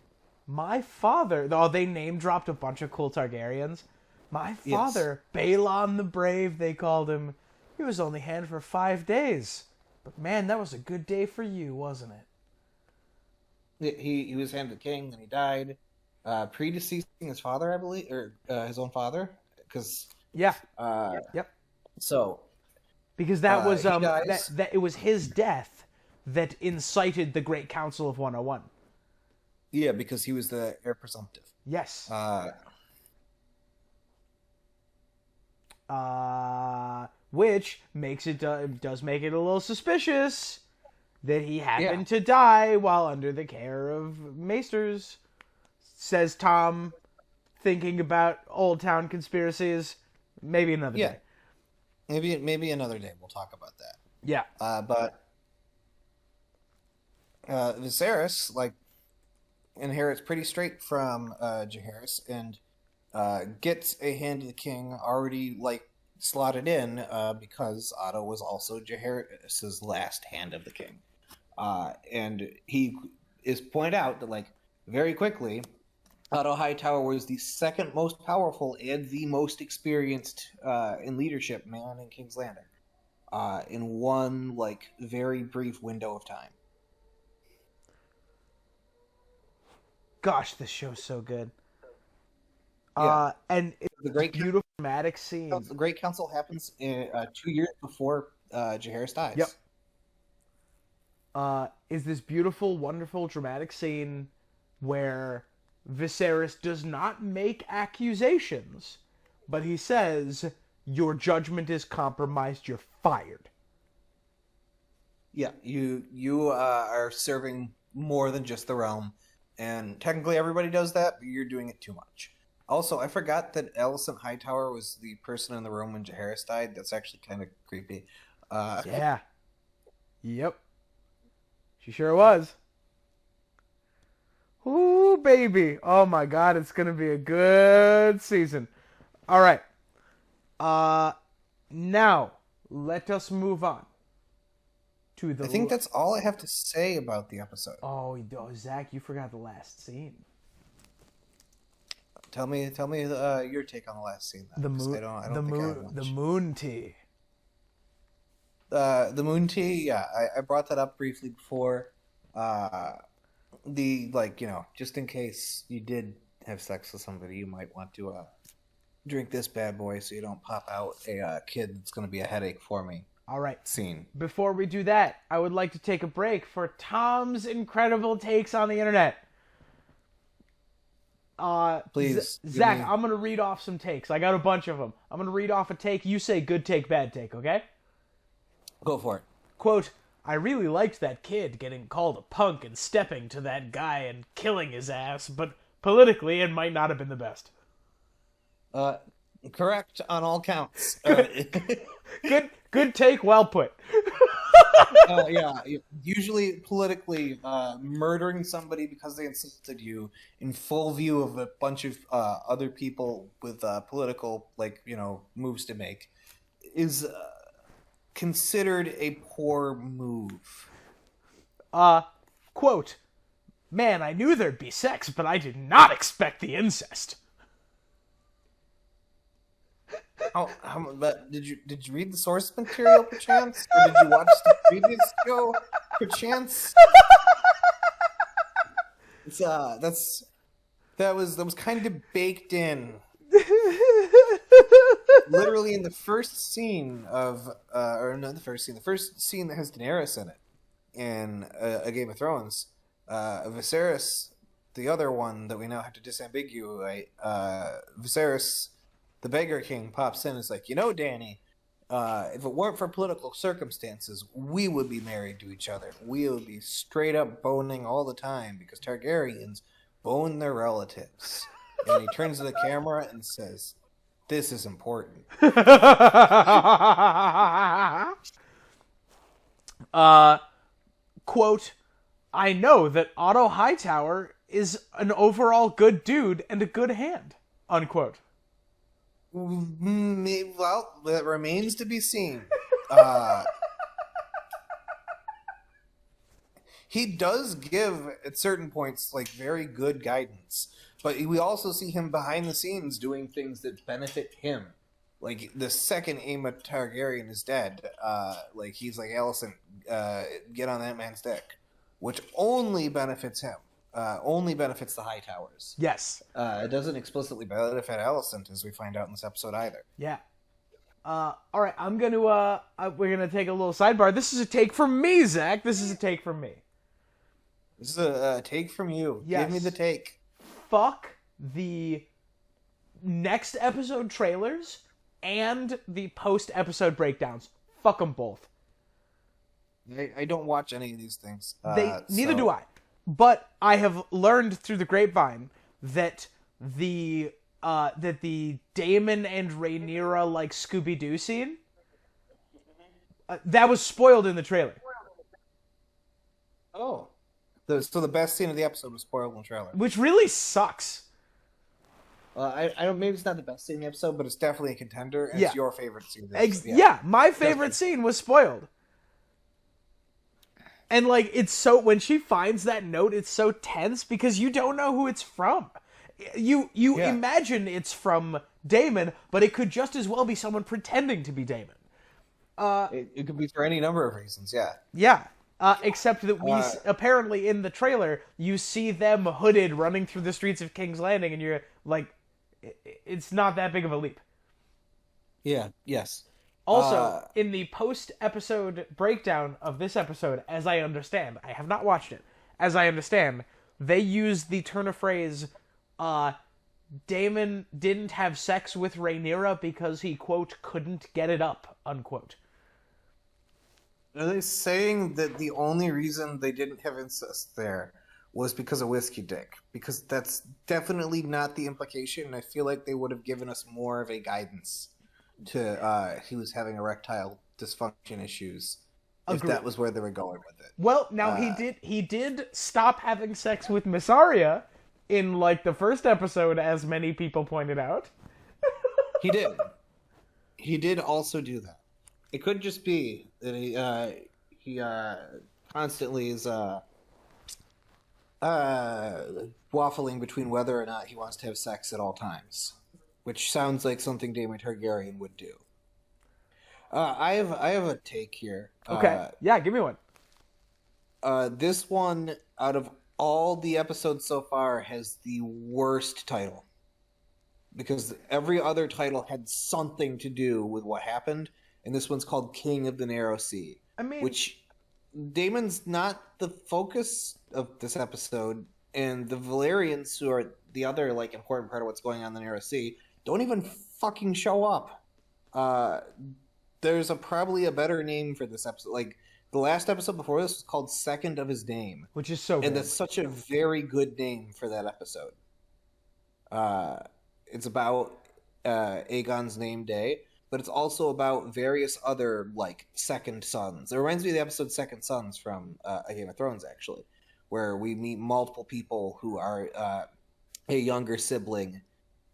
my father... Oh, they name-dropped a bunch of cool Targaryens. My father, yes. Balon the Brave, they called him. He was only Hand for 5 days. But man, that was a good day for you, wasn't it? He was Hand of the King, and he died, predeceasing his father, I believe, or his own father, because yep. So, because that was that it was his death that incited the Great Council of 101. Yeah, because he was the heir presumptive. Yes. Which makes it does make it a little suspicious that he happened to die while under the care of maesters, says Tom, thinking about Old Town conspiracies. Maybe another day. Maybe another day we'll talk about that. Yeah. But Viserys inherits pretty straight from Jacaris and gets a Hand of the King already slotted in because Otto was also Jacaris's last Hand of the King. And he is pointed out that very quickly, Otto Hightower was the second most powerful and the most experienced in leadership man in King's Landing in one very brief window of time. Gosh, this show's so good. Yeah. And it's the great beautiful dramatic scene. The Great Council happens 2 years before Jacaris dies. Yep. Is this beautiful, wonderful, dramatic scene where Viserys does not make accusations, but he says, your judgment is compromised, you're fired. Yeah, you are serving more than just the realm, and technically everybody does that, but you're doing it too much. Also, I forgot that Alicent Hightower was the person in the room when Jacaris died. That's actually kind of creepy. Yeah. Yep. She sure was. Ooh, baby. Oh my god, it's going to be a good season. All right. Now, let us move on to the... I think that's all I have to say about the episode. Oh, Zach, you forgot the last scene. Tell me your take on the last scene. Then, the moon tea. The moon tea, yeah. I brought that up briefly before. Just in case you did have sex with somebody, you might want to drink this bad boy so you don't pop out a kid that's going to be a headache for me. All right. Scene. Before we do that, I would like to take a break for Tom's incredible takes on the internet. Please, Zach, I'm going to read off some takes. I got a bunch of them. I'm going to read off a take. You say good take, bad take, okay? Go for it. Quote, I really liked that kid getting called a punk and stepping to that guy and killing his ass, but politically it might not have been the best. Correct on all counts. Good take, well put. Yeah, usually politically, murdering somebody because they insulted you in full view of a bunch of other people with political, moves to make is considered a poor move. Quote, man, I knew there'd be sex, but I did not expect the incest. But did you read the source material perchance, or did you watch the previous show perchance? It's that was kind of baked in. Literally in the first scene of, or not the first scene that has Daenerys in it, in a Game of Thrones, Viserys, the other one that we now have to disambiguate, Viserys, the Beggar King, pops in and is like, Danny, if it weren't for political circumstances, we would be married to each other. We would be straight up boning all the time because Targaryens bone their relatives. And he turns to the camera and says, this is important. Quote, I know that Otto Hightower is an overall good dude and a good hand. Unquote. Well, that remains to be seen. He does give, at certain points, very good guidance. But we also see him behind the scenes doing things that benefit him. Like, the second Aemma Targaryen is dead, he's like, Alicent, get on that man's dick. Which only benefits him. Only benefits the Hightowers. Yes. It doesn't explicitly benefit Alicent, as we find out in this episode either. Yeah. All right, we're gonna take a little sidebar. This is a take from me, Zach. This is a take from me. This is a take from you. Yes. Give me the take. Fuck the next episode trailers and the post-episode breakdowns. Fuck them both. I don't watch any of these things. Neither do I. But I have learned through the grapevine that the Daemon and Rhaenyra Scooby-Doo scene that was spoiled in the trailer. Oh, so the best scene of the episode was spoiled in the trailer, which really sucks. I don't. Maybe it's not the best scene in the episode, but it's definitely a contender. And It's your favorite scene. My favorite scene was spoiled. And it's so, when she finds that note, it's so tense because you don't know who it's from. You imagine it's from Daemon, but it could just as well be someone pretending to be Daemon. It could be for any number of reasons. Yeah. Yeah. Except that we apparently in the trailer you see them hooded running through the streets of King's Landing, and you're like, it's not that big of a leap. Yeah. Yes. Also, in the post-episode breakdown of this episode, as I understand, I have not watched it, as I understand, they use the turn of phrase, Daemon didn't have sex with Rhaenyra because he, quote, couldn't get it up, unquote. Are they saying that the only reason they didn't have incest there was because of whiskey dick? Because that's definitely not the implication. I feel like they would have given us more of a guidance to he was having erectile dysfunction issues. Agreed. If that was where they were going with it. Well, now he did stop having sex with Miss Arya in the first episode, as many people pointed out. He did. He did also do that. It could just be that he constantly is waffling between whether or not he wants to have sex at all times, which sounds like something Daemon Targaryen would do. I have a take here. Okay, yeah, give me one. This one, out of all the episodes so far, has the worst title. Because every other title had something to do with what happened, and this one's called King of the Narrow Sea. Which Daemon's not the focus of this episode, and the Valyrians, who are the other important part of what's going on in the Narrow Sea, don't even fucking show up. There's probably a better name for this episode. The last episode before this was called Second of His Name, which is so good. And that's such a very good name for that episode. It's about Aegon's name day, but it's also about various other like second sons. It reminds me of the episode Second Sons from A Game of Thrones, actually, where we meet multiple people who are a younger sibling,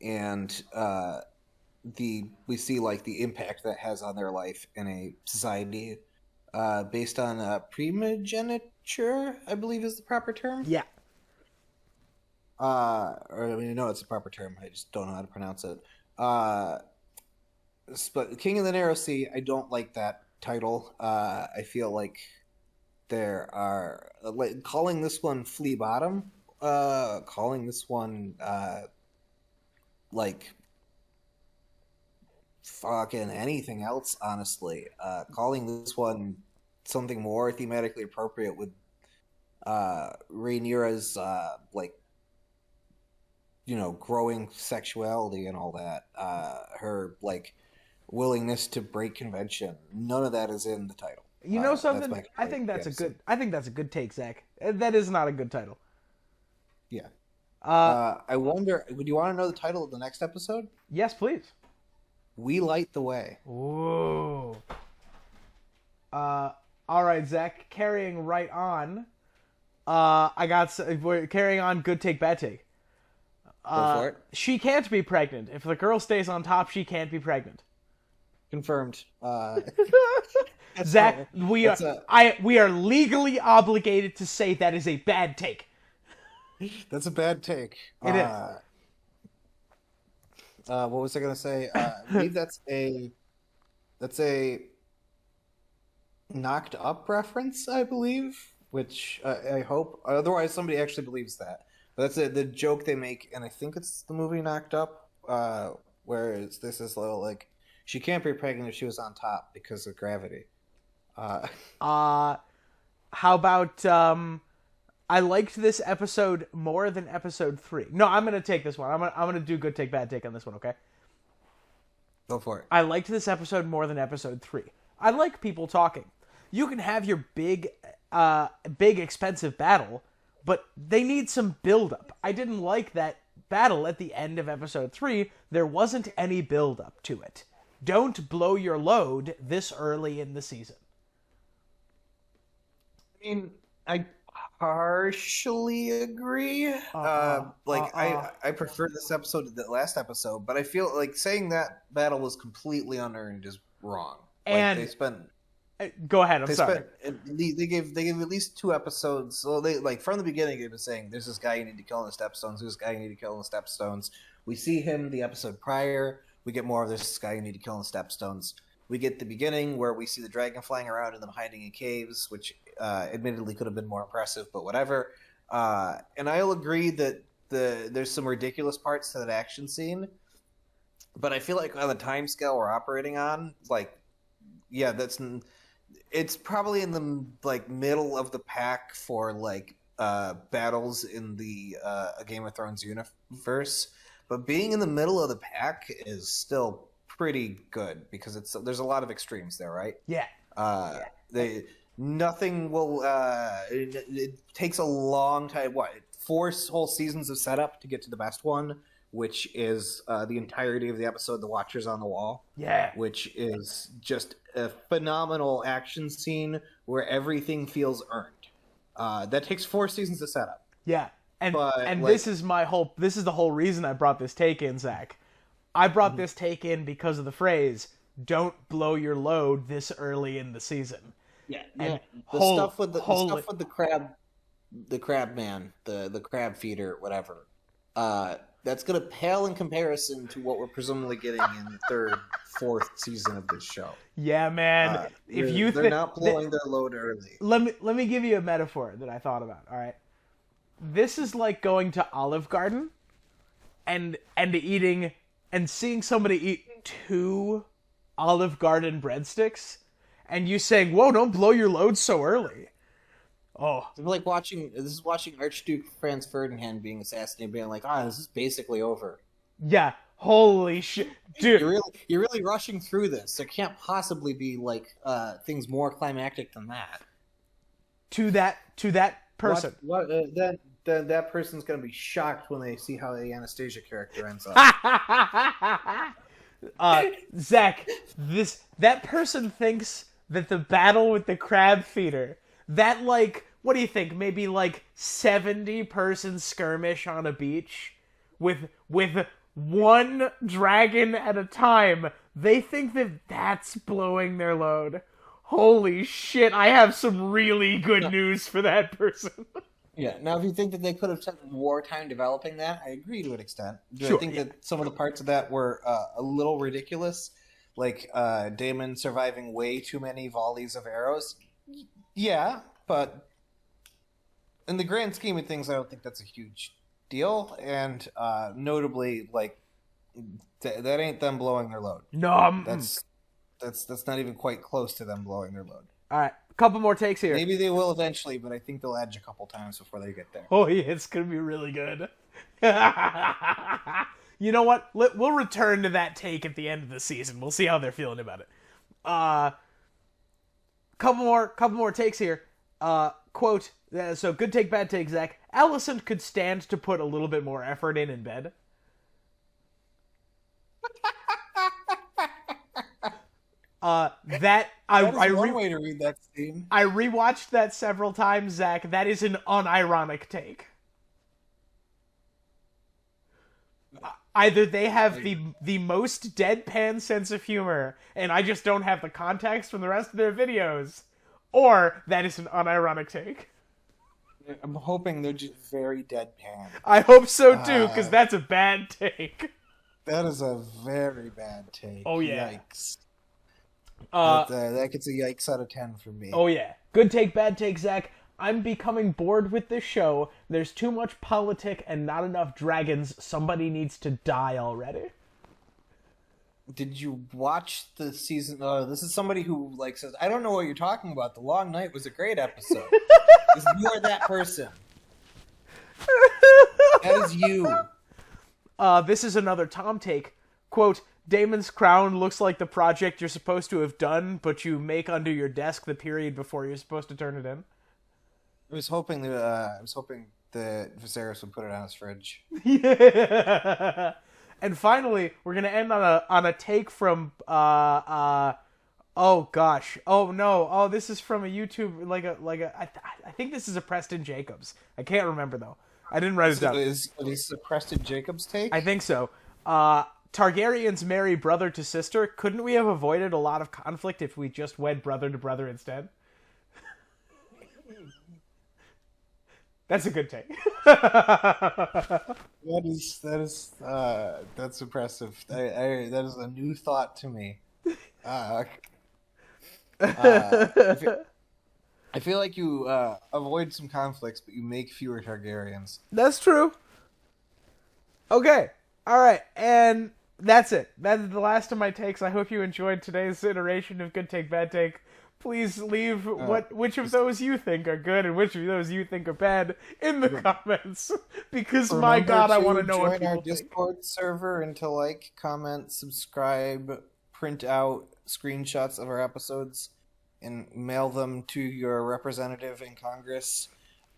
and we see like the impact that has on their life in a society based on primogeniture, I believe is the proper term. Yeah. Or I mean, I know it's a proper term. I just don't know how to pronounce it. But King of the Narrow Sea, I don't like that title. I feel like there are like calling this one Flea Bottom, calling this one like fucking anything else, honestly. Calling this one something more thematically appropriate with Rhaenyra's like, you know, growing sexuality and all that, her like willingness to break convention. None of that is in the title. You know something? I think that's a good take, Zach. That is not a good title. Yeah. I wonder, would you want to know the title of the next episode? Yes, please. We Light the Way. Ooh. All right, Zach. Carrying right on. We're carrying on. Good take, bad take. Go for it. She can't be pregnant. If the girl stays on top, she can't be pregnant. Confirmed. Zach, we are legally obligated to say that is a bad take. That's a bad take. It is. What was I going to say? I believe that's a Knocked Up reference, I believe, which I hope. Otherwise, somebody actually believes that. But that's the joke they make, and I think it's the movie Knocked Up, where this is like, she can't be pregnant if she was on top because of gravity. How about I liked this episode more than episode 3. No, I'm gonna take this one. I'm gonna do good take, bad take on this one. Okay. Go for it. I liked this episode more than episode 3. I like people talking. You can have your big expensive battle, but they need some build-up. I didn't like that battle at the end of episode 3. There wasn't any build-up to it. Don't blow your load this early in the season. I mean, I partially agree. I prefer this episode to the last episode, but I feel like saying that battle was completely unearned is wrong. And they spent. Go ahead. I'm sorry. They gave at least 2 episodes. So they like from the beginning they've been saying there's this guy you need to kill in the Stepstones. There's this guy you need to kill in the Stepstones. We see him the episode prior. We get more of this guy you need to kill in the Stepstones. We get the beginning where we see the dragon flying around and them hiding in caves, which admittedly could have been more impressive, but whatever. And I'll agree that there's some ridiculous parts to that action scene, but I feel like on the time scale we're operating on, like, yeah, it's probably in the like middle of the pack for like battles in the Game of Thrones universe, but being in the middle of the pack is still pretty good because there's a lot of extremes there, right? Yeah. Nothing will. It takes a long time. 4 whole seasons of setup to get to the best one, which is the entirety of the episode, "The Watchers on the Wall." Yeah. Which is just a phenomenal action scene where everything feels earned. That takes 4 seasons to set up. Yeah. And this is the whole reason I brought this take in, Zach. I brought this take in because of the phrase, "Don't blow your load this early in the season." Yeah. And the stuff with the crab man, the crab feeder, whatever. That's gonna pale in comparison to what we're presumably getting in the 3rd, 4th season of this show. Yeah, man. They're not blowing their load early. Let me give you a metaphor that I thought about. All right, this is like going to Olive Garden and eating and seeing somebody eat 2 Olive Garden breadsticks, and you saying, "Whoa, don't blow your load so early." Oh, it's like watching Archduke Franz Ferdinand being assassinated, being like, this is basically over. Yeah, holy shit, dude! You're really rushing through this. There can't possibly be like things more climactic than that. To that person. Then that person's gonna be shocked when they see how the Anastasia character ends up. Zach, that person thinks that the battle with the crab feeder, that like, what do you think? Maybe like 70-person skirmish on a beach with one dragon at a time. They think that that's blowing their load. Holy shit! I have some really good news for that person. Yeah. Now, if you think that they could have spent wartime developing that, I agree to an extent. Do Sure, I think yeah. that some of the parts of that were a little ridiculous, like Daemon surviving way too many volleys of arrows? Yeah, but in the grand scheme of things, I don't think that's a huge deal. And notably, like that ain't them blowing their load. No, That's not even quite close to them blowing their load. all right. Couple more takes here. Maybe they will eventually, but I think they'll edge a couple times before they get there. Oh yeah, it's gonna be really good. You know what? We'll return to that take at the end of the season. We'll see how they're feeling about it. Couple more takes here. Quote. So good take, bad take, Zach. Allison could stand to put a little bit more effort in bed. That That's one way to read that scene. I rewatched that several times, Zach. That is an unironic take. Either they have the most deadpan sense of humor, and I just don't have the context from the rest of their videos, or that is an unironic take. I'm hoping they're just very deadpan. I hope so too, because that's a bad take. That is a very bad take. Oh yeah. Yikes. That gets a yikes out of 10 for me. Oh yeah. Good take, bad take, Zach. I'm becoming bored with this show. There's too much politic and not enough dragons. Somebody needs to die already. Did you watch the season? This is somebody who like says, I don't know what you're talking about. The Long Night was a great episode. You are that person. That is you. This is another Tom take. Quote, Daemon's crown looks like the project you're supposed to have done, but you make under your desk the period before you're supposed to turn it in. I was hoping that Viserys would put it on his fridge. Yeah. And finally, we're gonna end on a take from oh gosh, oh no, oh this is from a YouTube I think this is a Preston Jacobs. I can't remember though. I didn't write it down. Is this a Preston Jacobs take? I think so. Targaryens marry brother to sister. Couldn't we have avoided a lot of conflict if we just wed brother to brother instead? That's a good take. That's impressive. That is a new thought to me. I feel like you avoid some conflicts, but you make fewer Targaryens. That's true. Okay. All right. And that's it. That is the last of my takes. I hope you enjoyed today's iteration of Good Take, Bad Take. Please leave which of those you think are good and which of those you think are bad in the comments. Because my God, I want to know what people join our Discord server and to like, comment, subscribe, print out screenshots of our episodes, and mail them to your representative in Congress.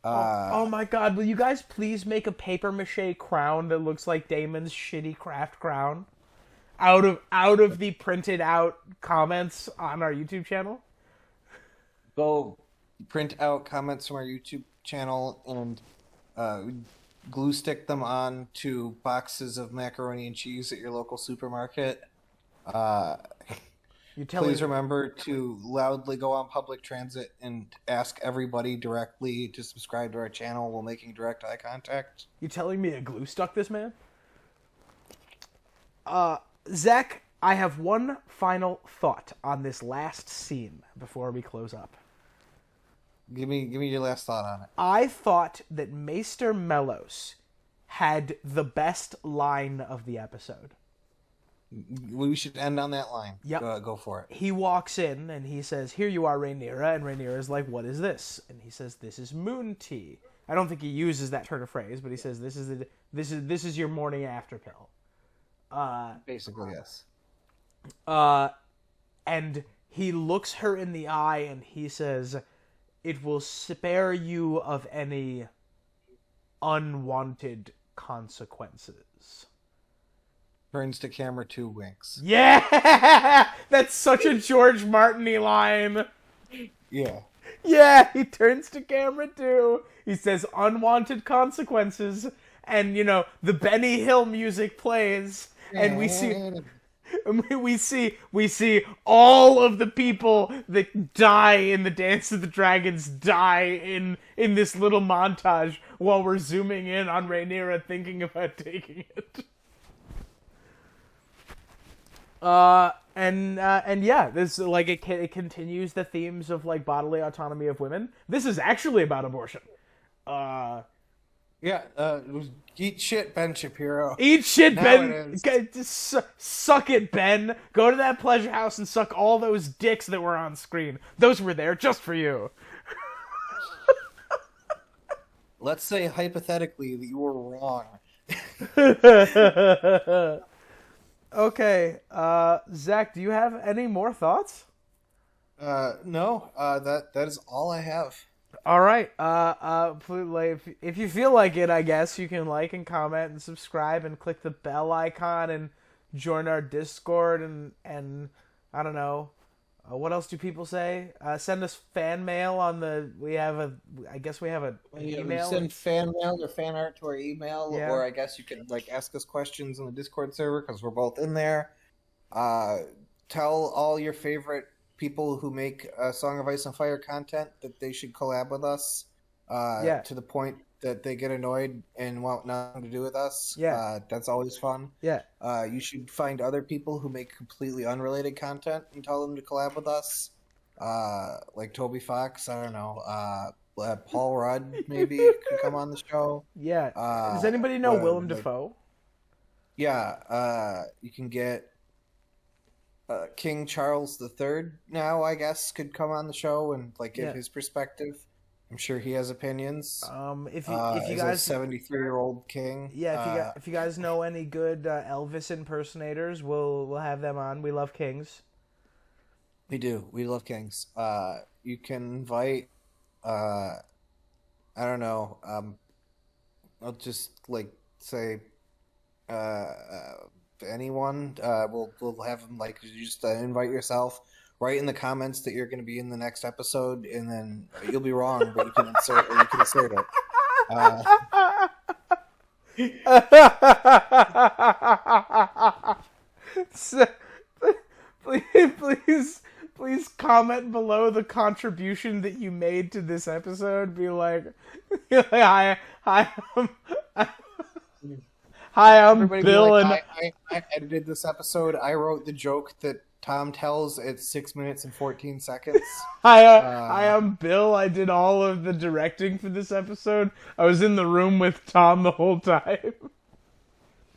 Oh my God, will you guys please make a papier-mâché crown that looks like Daemon's shitty craft crown? Out of the printed out comments on our YouTube channel? Go print out comments from our YouTube channel and glue stick them on to boxes of macaroni and cheese at your local supermarket. Please remember to loudly go on public transit and ask everybody directly to subscribe to our channel while making direct eye contact. You telling me a glue stuck this man? Zach, I have one final thought on this last scene before we close up. Give me your last thought on it. I thought that Maester Mellos had the best line of the episode. We should end on that line. Yep. Go for it. He walks in and he says, "Here you are, Rhaenyra," and Rhaenyra's like, "What is this?" And he says, "This is moon tea." I don't think he uses that turn of phrase, but he says, "This is your morning after pill." Basically, yes. And he looks her in the eye and he says, "It will spare you of any unwanted consequences." Turns to camera 2, winks. Yeah! That's such a George Martin-y line. Yeah. Yeah, he turns to camera 2. He says unwanted consequences. And, the Benny Hill music plays. And we see all of the people that die in the Dance of the Dragons die in this little montage while we're zooming in on Rhaenyra thinking about taking it. And yeah, this it continues the themes of bodily autonomy of women. This is actually about abortion. Yeah, eat shit, Ben Shapiro. Eat shit, Now Ben. Just Suck it, Ben. Go to that pleasure house and suck all those dicks that were on screen. Those were there just for you. Let's say hypothetically that you were wrong. Okay, Zach, do you have any more thoughts? No, that is all I have. All right. Please, if you feel like it, I guess you can like and comment and subscribe and click the bell icon and join our Discord and I don't know. What else do people say? Send us fan mail on the. We have an email. Send fan mail or fan art to our email, Yeah. or I guess you can ask us questions on the Discord server because we're both in there. Tell all your favorite people who make Song of Ice and Fire content that they should collab with us. To the point that they get annoyed and want nothing to do with us. Yeah. That's always fun. Yeah. You should find other people who make completely unrelated content and tell them to collab with us. Like Toby Fox, I don't know. Paul Rudd maybe could come on the show. Yeah. Does anybody know Willem Dafoe? Yeah. You can get King Charles III now, I guess, could come on the show and give his perspective. I'm sure he has opinions. If you guys, a 73-year-old king. Yeah, if you guys know any good Elvis impersonators, we'll have them on. We love kings. We do. We love kings. You can invite. I don't know. I'll just say anyone. We'll have them you just invite yourself. Write in the comments that you're going to be in the next episode, and then you'll be wrong, but you can insert it. So, please comment below the contribution that you made to this episode. Be like, hi, I'm Bill, and I edited this episode. I wrote the joke that Tom tells at 6 minutes and 14 seconds. Hi, I'm Bill. I did all of the directing for this episode. I was in the room with Tom the whole time.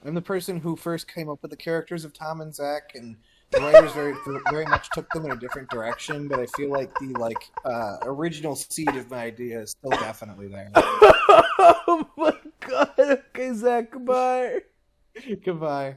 I'm the person who first came up with the characters of Tom and Zach, and the writers very much took them in a different direction, but I feel like the original seed of my idea is still definitely there. Oh my god. Okay, Zach, goodbye. Goodbye.